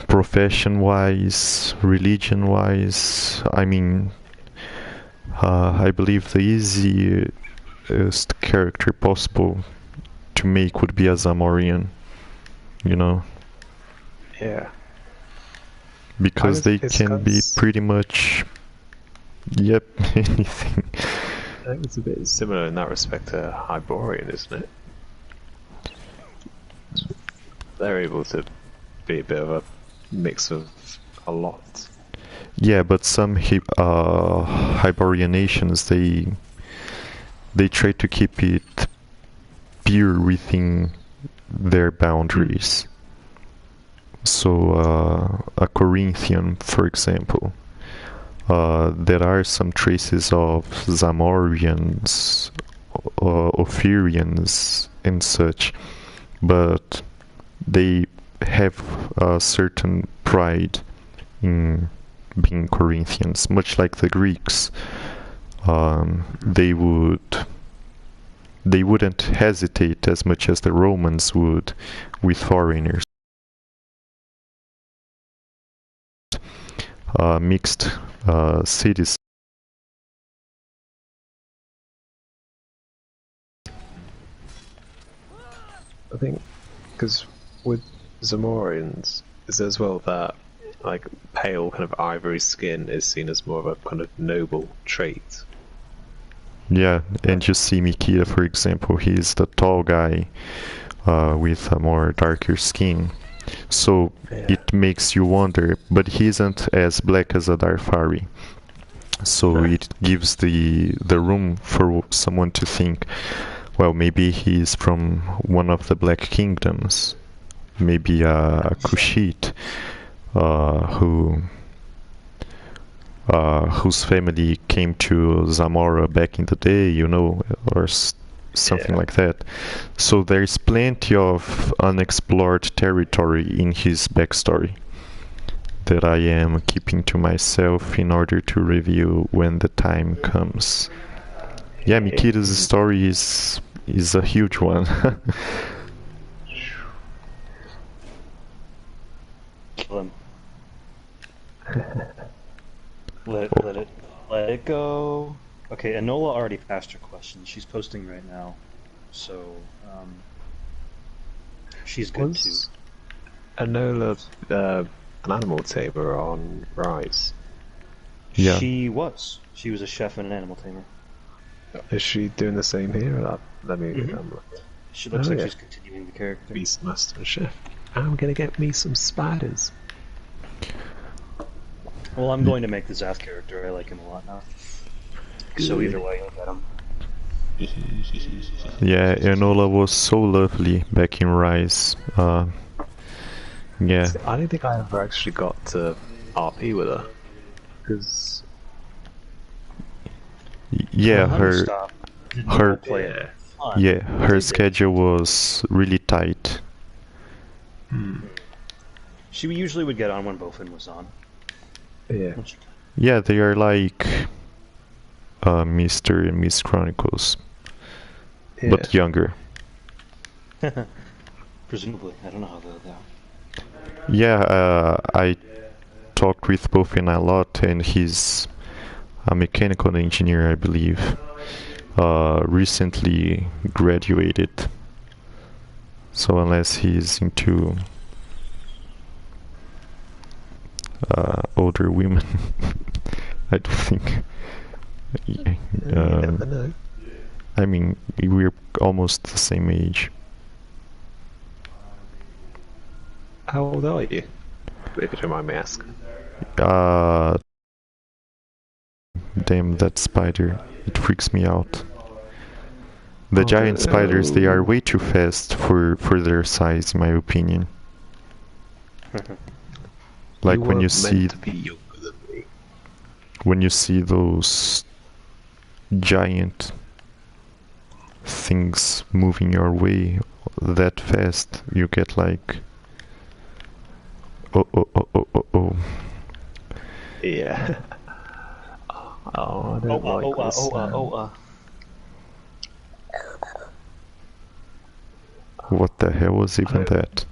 profession-wise, religion-wise. I mean, I believe the easiest character possible to make would be a Zamorian, you know? Yeah. Because they can be pretty much, yep, anything. I think it's a bit similar in that respect to Hyborian, isn't it? They're able to be a bit of a mix of a lot. Yeah, but some Hyborian nations, they try to keep it pure within their boundaries. So, a Corinthian, for example, there are some traces of Zamorians, Ophirians, and such, but they have a certain pride in being Corinthians, much like the Greeks. They wouldn't hesitate as much as the Romans would with foreigners. Mixed cities. I think, because with Zamorians, is as well that like pale kind of ivory skin is seen as more of a kind of noble trait. Yeah, and you see Mikita, for example, he's the tall guy with a more darker skin. So it makes you wonder, but he isn't as black as a Darfari. So it gives the room for someone to think, well, maybe he's from one of the Black Kingdoms, maybe a Kushite, whose family came to Zamora back in the day, you know, or something like that. So there's plenty of unexplored territory in his backstory that I am keeping to myself in order to review when the time comes. Yeah, Mikita's story is a huge one. Kill him. Let it go. Okay, Enola already passed her question. She's posting right now, so she's good too. Enola, an animal tamer on Rise. Yeah. She was a chef and an animal tamer. Is she doing the same here? Let me. She looks like she's continuing the character. Beastmaster and chef. I'm gonna get me some spiders. Well, I'm going to make the Zath character. I like him a lot now. So either way, you'll get him. Yeah, Enola was so lovely back in Rise. Yeah. I don't think I ever actually got to RP with her. Because... Yeah, her... Play it. fun. Yeah, her schedule was really tight. She usually would get on when Bofin was on. Yeah. Yeah, they are like Mr. and Miss Chronicles, Yeah. but younger. Presumably, I don't know how they are. Yeah, I talked with Bofin a lot, and he's a mechanical engineer, I believe. Recently graduated. So unless he's into older women, I don't think. You never know. I mean, we're almost the same age. How old are you? If you don't mind me asking. Damn, that spider. It freaks me out. The giant spiders, they are way too fast for their size, in my opinion. Like when you see those giant things moving your way that fast, you get like oh. Yeah. I don't like this. What the hell was even that?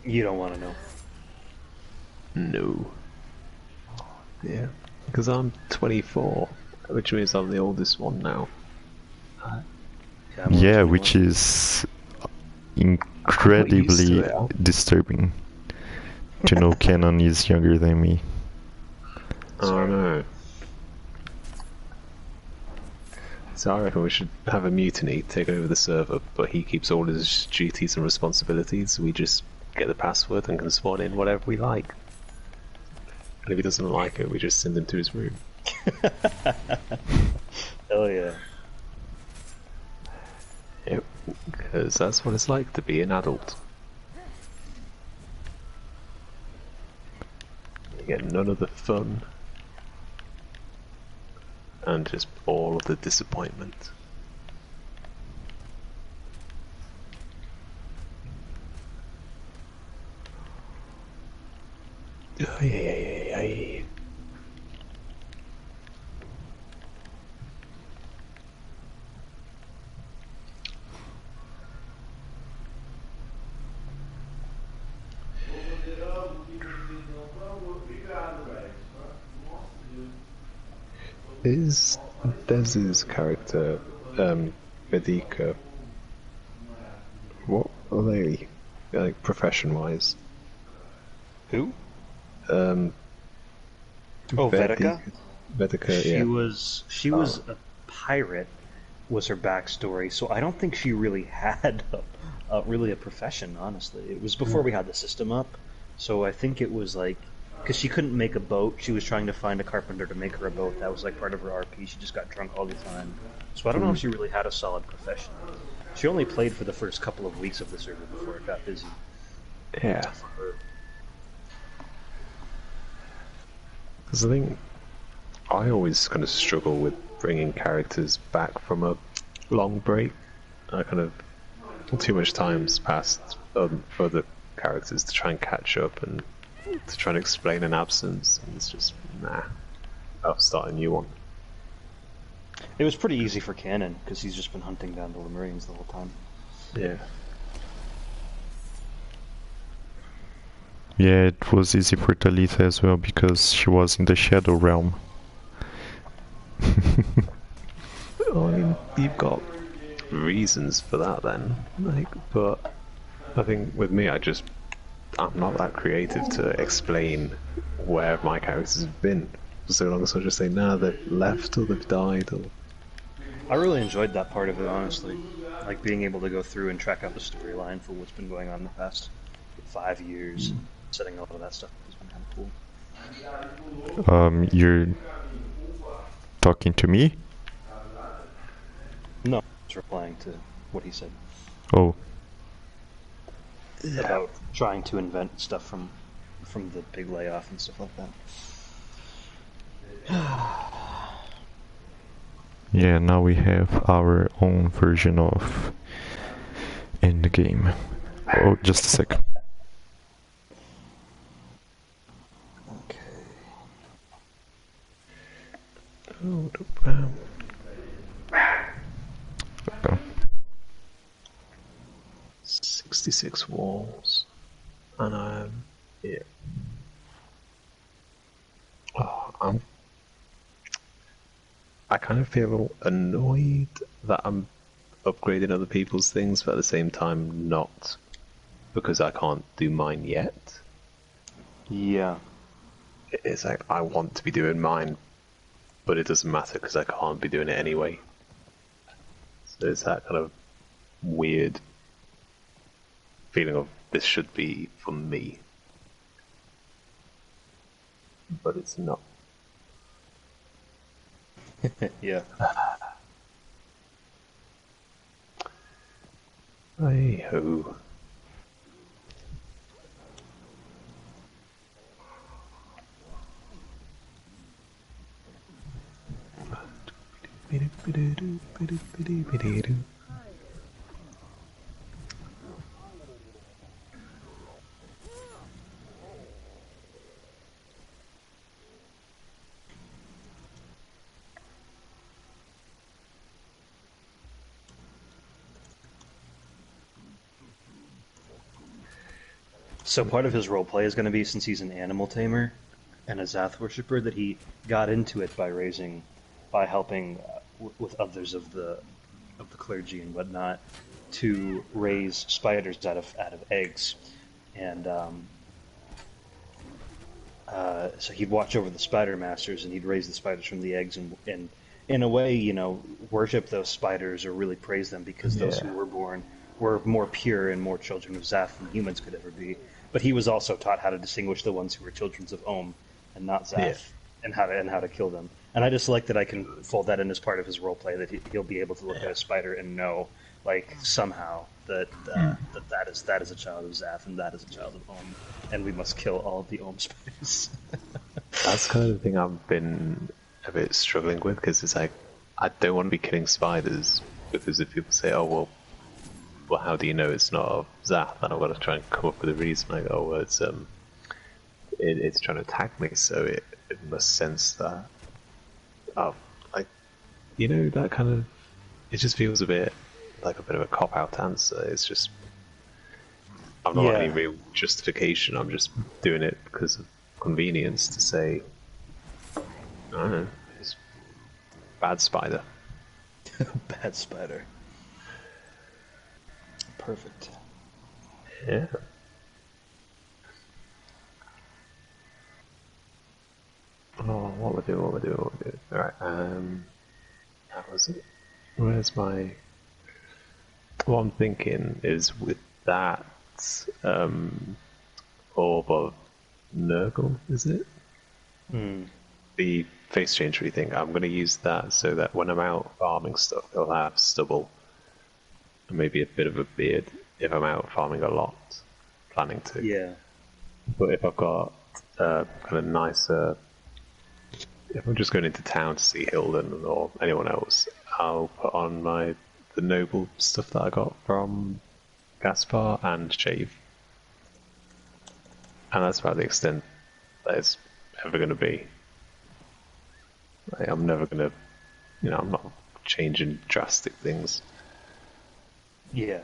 You don't want to know. No. Yeah. Because I'm 24, which means I'm the oldest one now. Yeah, which is incredibly disturbing to know Canon is younger than me. Oh no. So I reckon we should have a mutiny take over the server, but he keeps all his duties and responsibilities. We just get the password and can spawn in whatever we like. And if he doesn't like it, we just send him to his room. Hell yeah. Yep, because that's what it's like to be an adult. You get none of the fun, and just all of the disappointment. Is Dez's character, Vedika, what are they, like, profession-wise? Who? Vedika? Vedika, yeah. She was a pirate, was her backstory, so I don't think she really had really a profession, honestly. It was before we had the system up, so I think it was like, because she couldn't make a boat, she was trying to find a carpenter to make her a boat. That was like part of her RP. She just got drunk all the time. So I don't know if she really had a solid profession. She only played for the first couple of weeks of the server before it got busy. Yeah. Because I think I always kind of struggle with bringing characters back from a long break. I kind of, too much time's passed for the characters to try and catch up and to try and explain an absence, and it's just, nah, I'll start a new one. It was pretty easy for Canon, because he's just been hunting down the Lemurians the whole time. Yeah. Yeah, it was easy for Talitha as well, because she was in the Shadow Realm. Well, I mean, you've got reasons for that then, like, but I think with me, I'm not that creative to explain where my characters have been. So long as I just say, nah, they've left or they've died. Or... I really enjoyed that part of it, honestly. Like being able to go through and track out the storyline for what's been going on in the past 5 years. Setting all of that stuff has been kind of cool. You're talking to me? No, I was replying to what he said. Oh. About trying to invent stuff from the big layoff and stuff like that. Yeah, now we have our own version of Endgame. Oh, just a second. Okay. Oh, 66 walls. And yeah. Oh, I kind of feel annoyed that I'm upgrading other people's things, but at the same time not, because I can't do mine yet. Yeah. It's like I want to be doing mine, but it doesn't matter because I can't be doing it anyway. So it's that kind of weird feeling of this should be for me, but it's not. Yeah. Hey ho. So part of his roleplay is going to be, since he's an animal tamer and a Zath worshipper, that he got into it by helping with others of the clergy and whatnot to raise spiders out of eggs, and so he'd watch over the spider masters and he'd raise the spiders from the eggs and in a way, worship those spiders or really praise them because those who were born were more pure and more children of Zath than humans could ever be. But he was also taught how to distinguish the ones who were children of Ohm and not Zath, and how to kill them. And I just like that I can fold that in as part of his roleplay, that he'll be able to look at a spider and know, like, somehow that that is a child of Zath and that is a child of Ohm, and we must kill all of the Ohm spiders. That's kind of the thing I've been a bit struggling with, because it's like I don't want to be killing spiders, because if people say, "Oh well, how do you know it's not Zath?" Then I've got to try and come up with a reason. Like, oh, well, it's trying to attack me, so it must sense that. Oh, like, that kind of. It just feels a bit like a bit of a cop out answer. It's just I've not got any real justification. I'm just doing it because of convenience to say, I don't know, it's bad spider. Bad spider. Perfect. Yeah. Oh, what we're doing. Alright, that was it. Where's my... What I'm thinking is with that, orb of Nurgle, is it? The face changery thing, I'm going to use that so that when I'm out farming stuff, it'll have stubble and maybe a bit of a beard if I'm out farming a lot, planning to. Yeah. But if I've got kind of nicer, if I'm just going into town to see Hilden or anyone else, I'll put on the noble stuff that I got from Gaspar and shave. And that's about the extent that it's ever going to be. Like, I'm never going to, I'm not changing drastic things. Yeah.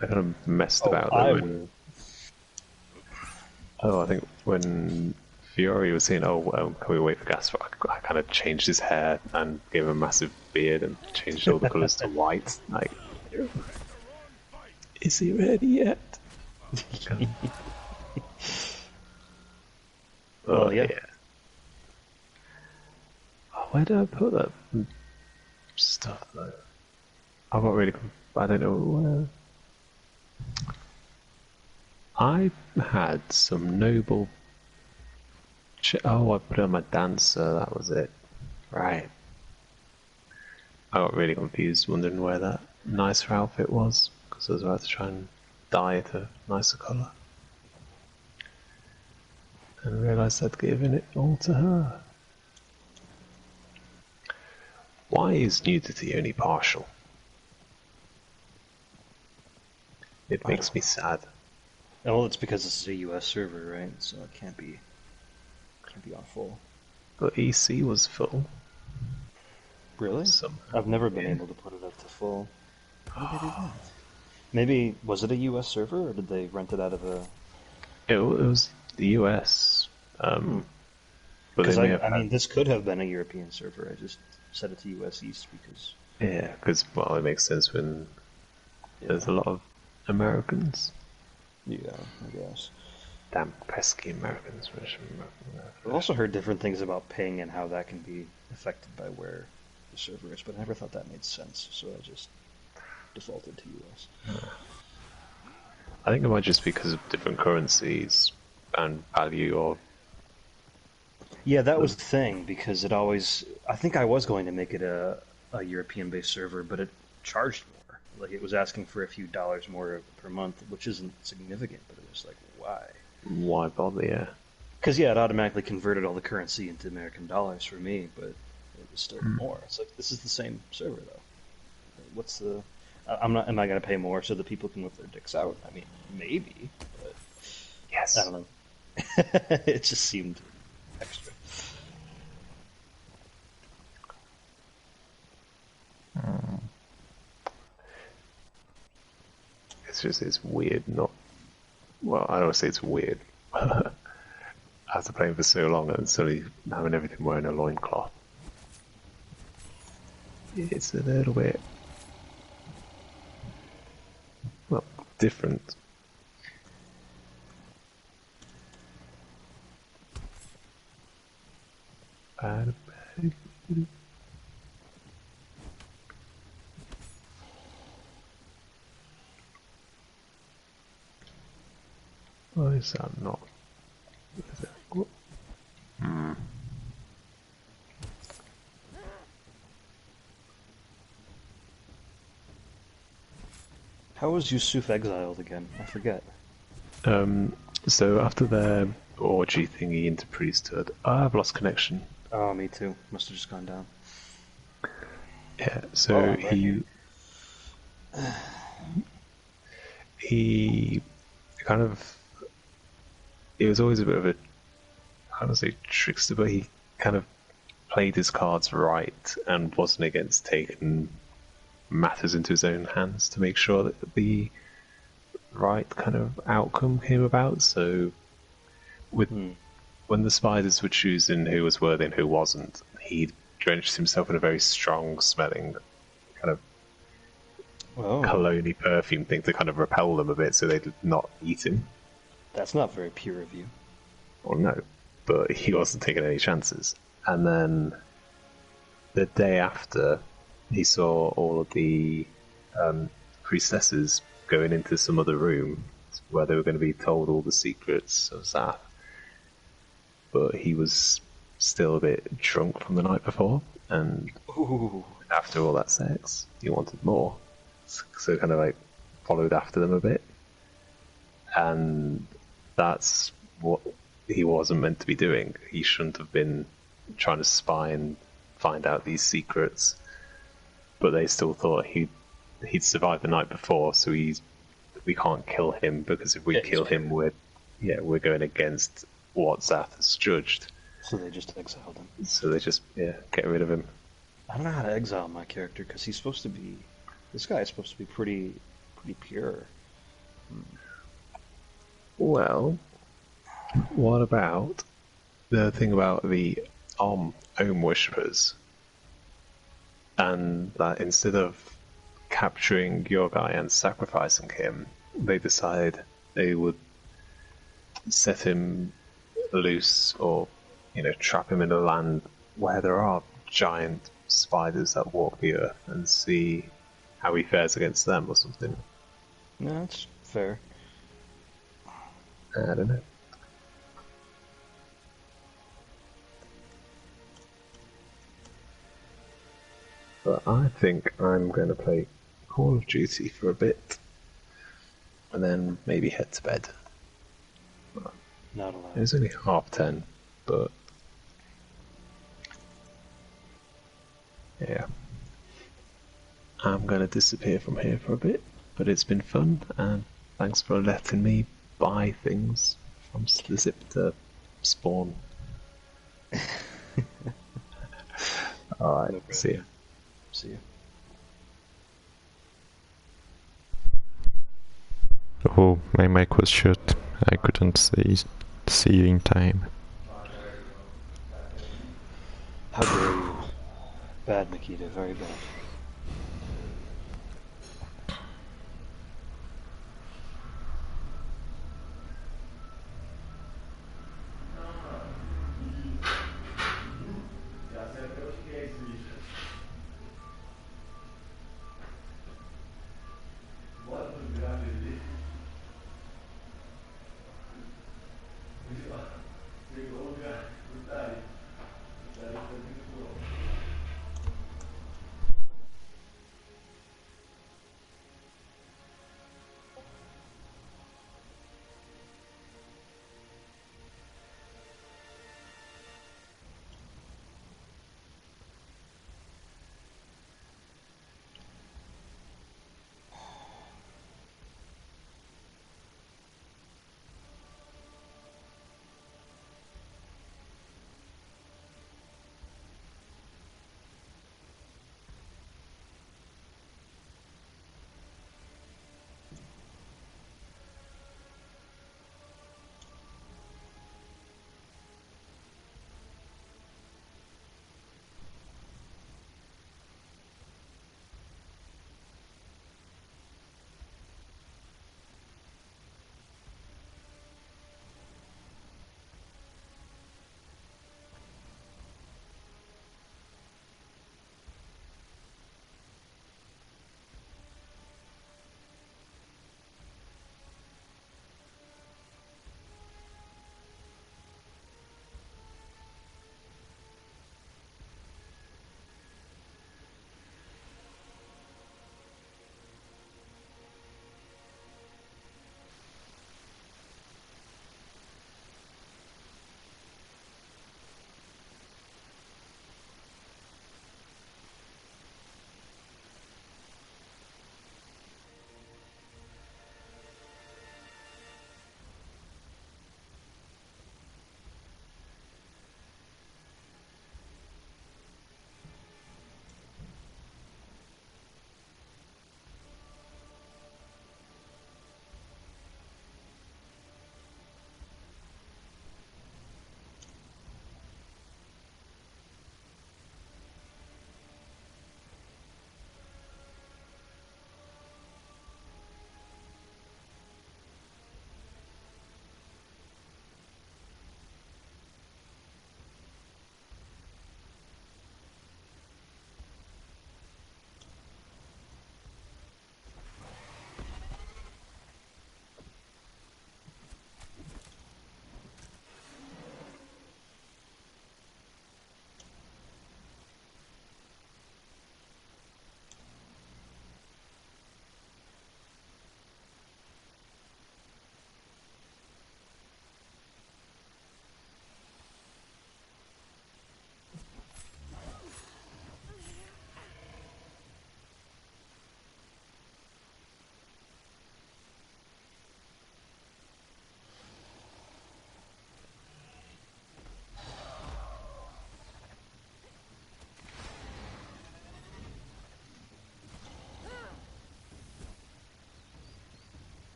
I kind of messed about them. I think when Fiore was saying, can we wait for Gaspar? I kind of changed his hair and gave him a massive beard and changed all the colours to white. Like, is he ready yet? Yeah. Oh, where did I put that stuff though? I don't know where. I had some noble. I put it on my dancer. That was it. Right. I got really confused, wondering where that nicer outfit was, because I was about to try and dye it a nicer colour, and realised I'd given it all to her. Why is nudity only partial? It makes me sad. Well, it's because this is a US server, right? So it can't be on full. But EC was full. Really? Somehow. I've never been able to put it up to full. How did they do that? Maybe, was it a US server, or did they rent it out of a... It was the US. But Because, they may have I mean, this could have been a European server. I just set it to US East because... Yeah, because, well, it makes sense when there's a lot of Americans. Yeah, I guess. Damn pesky Americans. I've also heard different things about ping and how that can be affected by where the server is, but I never thought that made sense, so I just defaulted to US. I think it might just be because of different currencies and value or... Yeah, that was the thing, because it always... I think I was going to make it a European-based server, but it charged more. Like, it was asking for a few dollars more per month, which isn't significant, but it was like, why? Why bother, yeah. Because, yeah, it automatically converted all the currency into American dollars for me, but it was still more. It's like, this is the same server, though. What's the... am I going to pay more so that people can whip their dicks out? I mean, maybe, but... Yes. I don't know. It just seemed extra. It's weird not... Well, I don't want to say it's weird. After playing for so long and suddenly having everything wearing a loincloth. It's a little bit... well, different. Why is that not? How was Yusuf exiled again? I forget. So after their orgy thingy into priesthood, I've lost connection. Oh, me too. Must have just gone down. Yeah, so he kind of... He was always a bit of a, I don't say trickster, but he kind of played his cards right and wasn't against taking matters into his own hands to make sure that the right kind of outcome came about. So with when the spiders were choosing who was worthy and who wasn't, he drenched himself in a very strong smelling kind of cologne-y perfume thing to kind of repel them a bit so they did not eat him. That's not very pure of you. Well, no, but he wasn't taking any chances. And then the day after, he saw all of the priestesses going into some other room where they were going to be told all the secrets of Zath. But he was still a bit drunk from the night before, and after all that sex, he wanted more. So kind of like followed after them a bit. And that's what he wasn't meant to be doing. He shouldn't have been trying to spy and find out these secrets. But they still thought he'd survived the night before, so we can't kill him, because if we kill him, we're going against what Zath has judged. So they just exiled him. So they just get rid of him. I don't know how to exile my character, because he's supposed to be... This guy is supposed to be pretty pure. Well, what about the thing about the Om Worshippers? And that instead of capturing your guy and sacrificing him, they decide they would set him loose or, trap him in a land where there are giant spiders that walk the earth and see how he fares against them or something. No, that's fair. I don't know. But I think I'm going to play Call of Duty for a bit, and then maybe head to bed. Not allowed. It was only 10:30, but yeah. I'm going to disappear from here for a bit, but it's been fun, and thanks for letting me buy things from the zip to spawn. Alright, No see ya. See you. Oh, my mic was shut. I couldn't see you in time. How dare you? Bad, Nikita, very bad.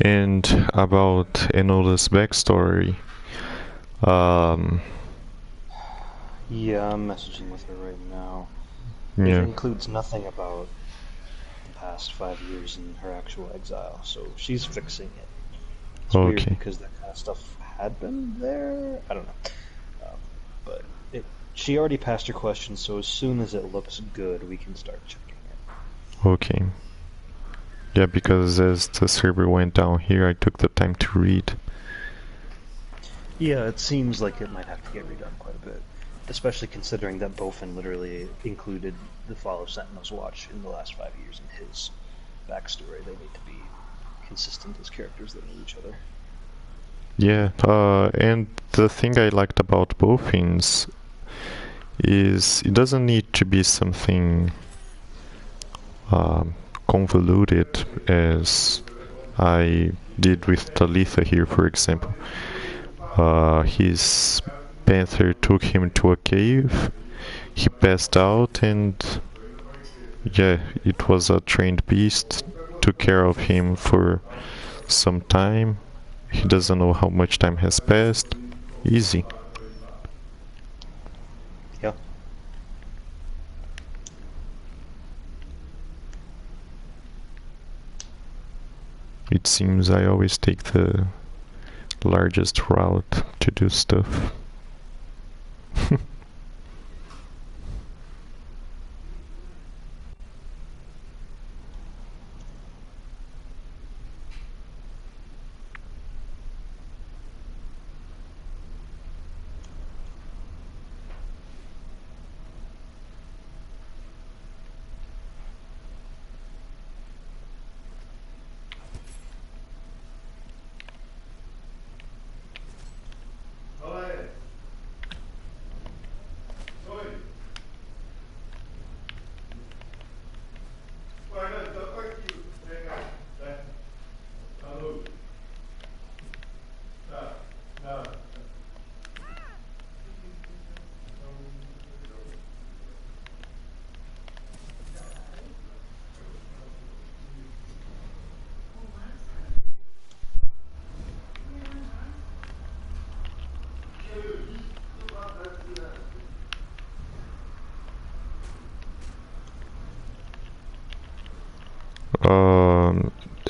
And about Enola's backstory, Yeah, I'm messaging with her right now. yeah, It includes nothing about the past 5 years in her actual exile, so she's fixing it. It's weird okay, because that kind of stuff had been there. I don't know, but she already passed her question, so as soon as it looks good, we can start checking it. okay. Yeah, because as the server went down here, I took the time to read. Yeah, it seems like it might have to get redone quite a bit, especially considering that Bofin literally included the fall of Sentinel's Watch in the last 5 years in his backstory. They need to be consistent as characters that know each other. Yeah, and the thing I liked about Boffins is it doesn't need to be something convoluted as I did with Talitha here, for example. His panther took him to a cave, he passed out, and yeah, it was a trained beast, took care of him for some time. He doesn't know how much time has passed. Easy. Yeah. It seems I always take the largest route to do stuff.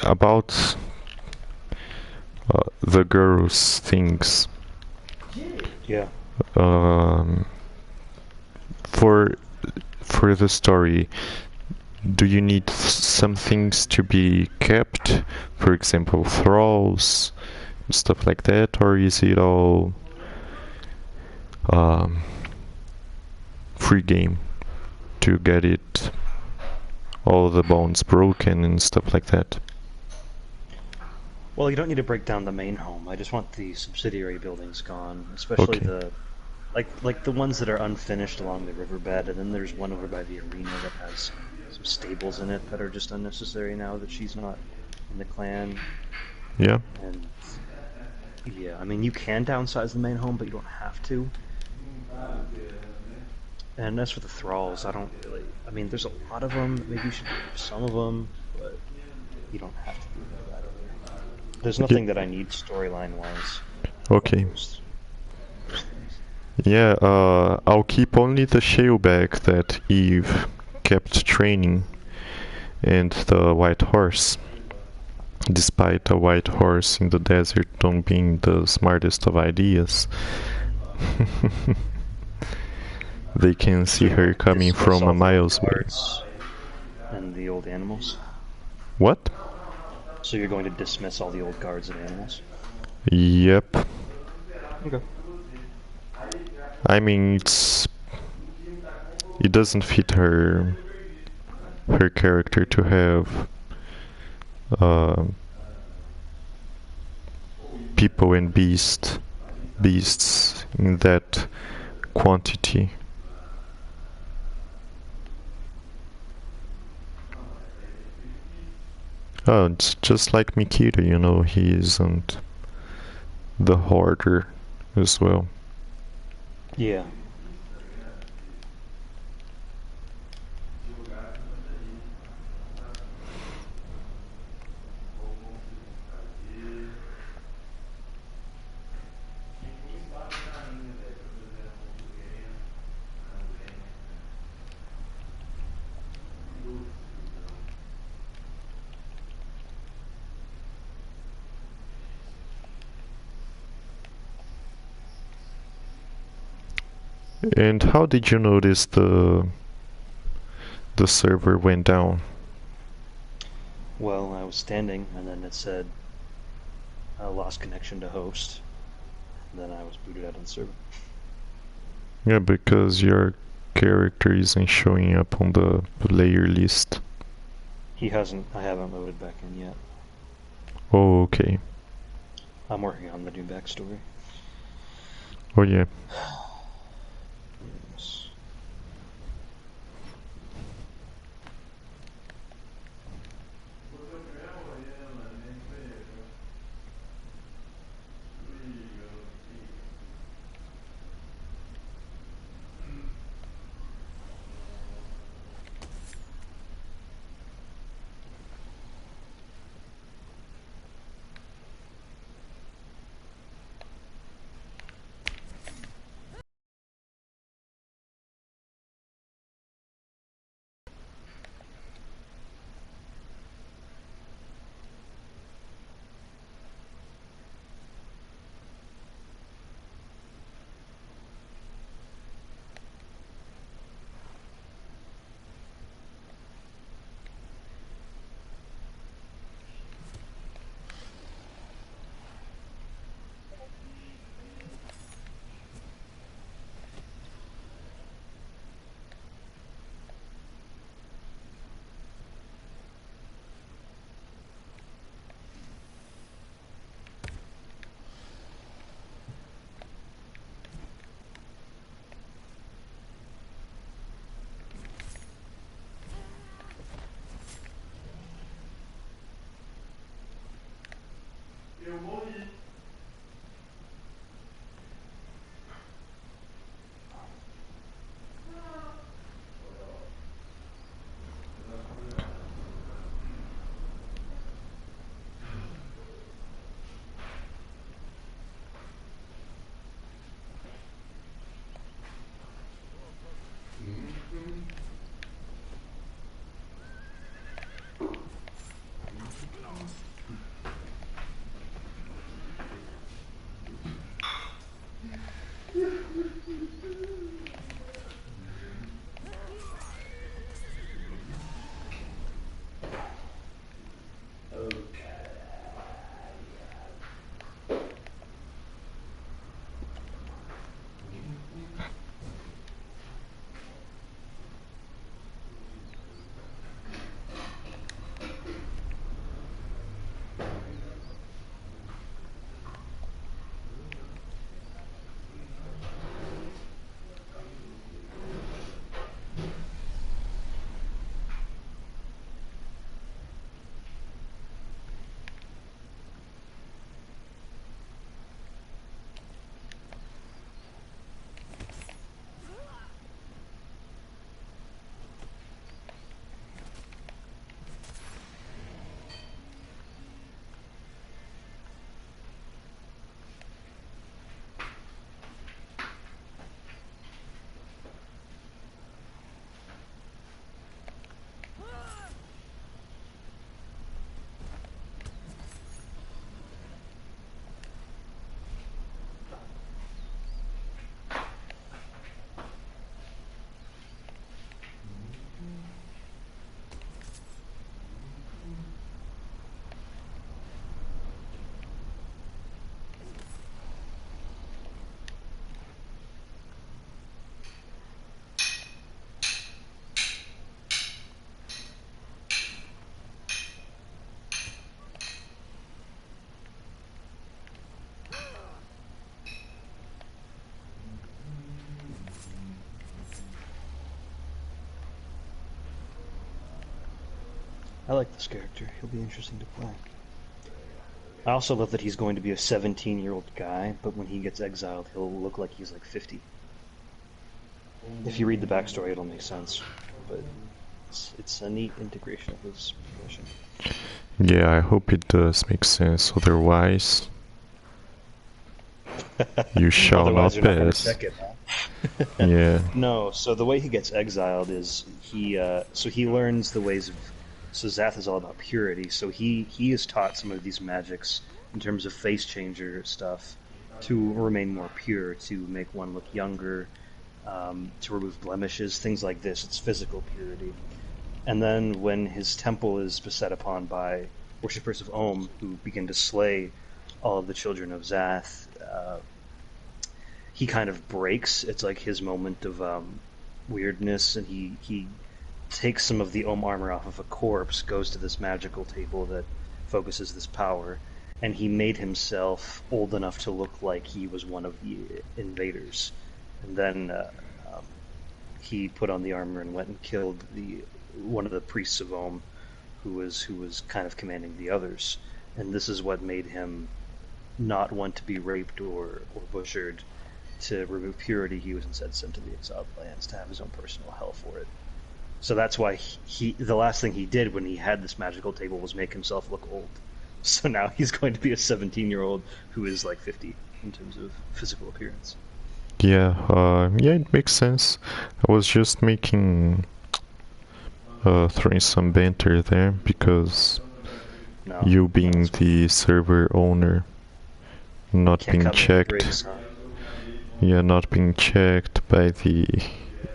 About the girls' things. Yeah. For the story, do you need some things to be kept? For example, thralls, stuff like that, or is it all free game to get it, all the bones broken and stuff like that? Well, you don't need to break down the main home. I just want the subsidiary buildings gone, especially Okay. the like the ones that are unfinished along the riverbed, and then there's one over by the arena that has some stables in it that are just unnecessary now that she's not in the clan. Yeah. And yeah, I mean you can downsize the main home, but you don't have to. And as for the thralls, I don't really. I mean, there's a lot of them. Maybe you should do some of them, but you don't have to do that. There's nothing that I need storyline-wise. Okay. Yeah, I'll keep only the shaleback that Eve kept training and the white horse. Despite a white horse in the desert not being the smartest of ideas. They can see her coming from a miles away. And the old animals? What? So you're going to dismiss all the old guards and animals? Yep. Okay. I mean, it doesn't fit her character to have people and beasts in that quantity. Oh, it's just like Mikita, you know, he isn't the hoarder as well. Yeah. And how did you notice the server went down? Well, I was standing, and then it said, lost connection to host. And then I was booted out of the server. Yeah, because your character isn't showing up on the player list. I haven't loaded back in yet. Oh, okay. I'm working on the new backstory. Oh, yeah. Yes. I like this character. He'll be interesting to play. I also love that he's going to be a 17-year-old guy, but when he gets exiled, he'll look like he's like 50. If you read the backstory, it'll make sense. But it's a neat integration of his profession. Yeah, I hope it does make sense. Otherwise, you shall not pass. Yeah. No, so the way he gets exiled is he learns the ways of. So Zath is all about purity. So he is taught some of these magics in terms of face changer stuff to remain more pure, to make one look younger, to remove blemishes, things like this. It's physical purity. And then when his temple is beset upon by worshippers of Om, who begin to slay all of the children of Zath, he kind of breaks. It's like his moment of weirdness, and he takes some of the Om armor off of a corpse, goes to this magical table that focuses this power, and he made himself old enough to look like he was one of the invaders. And then he put on the armor and went and killed one of the priests of Om, who was kind of commanding the others. And this is what made him not want to be raped or butchered. To remove purity, he was instead sent to the exiled lands to have his own personal hell for it. So that's why the last thing he did when he had this magical table was make himself look old. So now he's going to be a 17-year-old who is like 50 in terms of physical appearance. Yeah, it makes sense. I was just throwing some banter there because you being the server owner, not being checked. Yeah, not being checked by the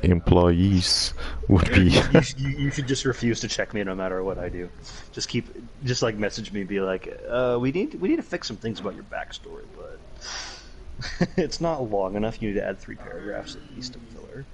employees would be. you should just refuse to check me no matter what I do. Just like message me, be like, we need to fix some things about your backstory, but it's not long enough. You need to add 3 paragraphs at least of filler.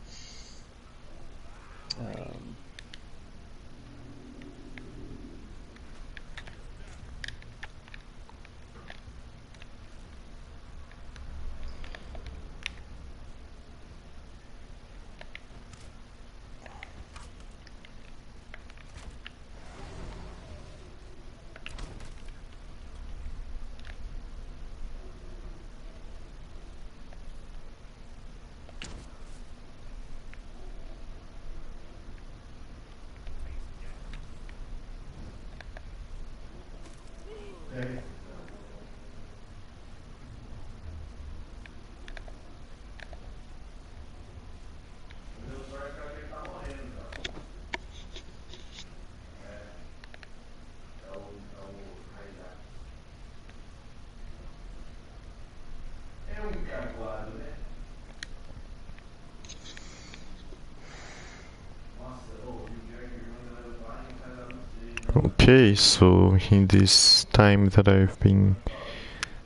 Okay, so in this time that I've been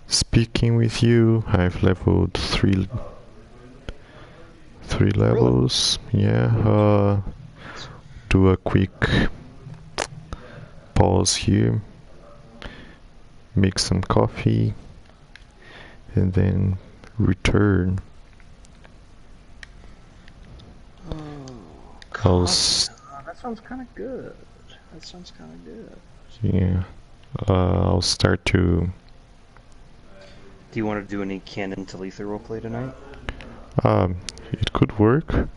speaking with you, I've leveled three levels. Yeah, do a quick pause here, make some coffee, and then return. That sounds kind of good. Yeah, I'll start to. Do you want to do any canon Talitha roleplay tonight? It could work.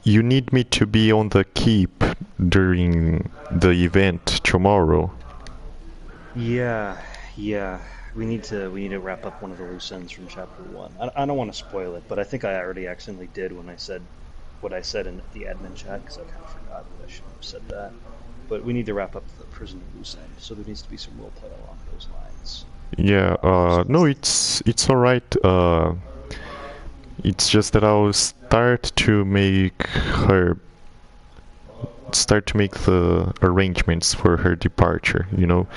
You need me to be on the keep during the event tomorrow. Yeah. We need to wrap up one of the loose ends from chapter 1. I don't want to spoil it, but I think I already accidentally did when I said what I said in the admin chat, because I kind of forgot that I shouldn't have said that. But we need to wrap up the prison loose end, so there needs to be some roleplay along those lines. Yeah, no, it's alright. It's just that I'll start to make the arrangements for her departure, you know.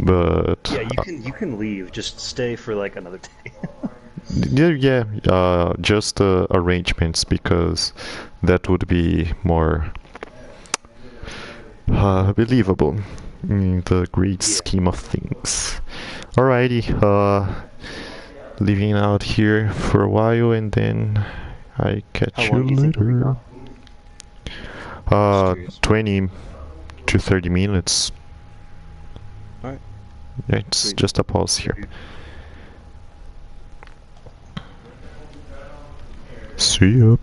But yeah, you can leave. Just stay for like another day. Just arrangements, because that would be more believable in the great scheme of things. Alrighty, leaving out here for a while, and then I catch you later. 20 to 30 minutes. Alright. Yeah, it's just a pause here. See ya.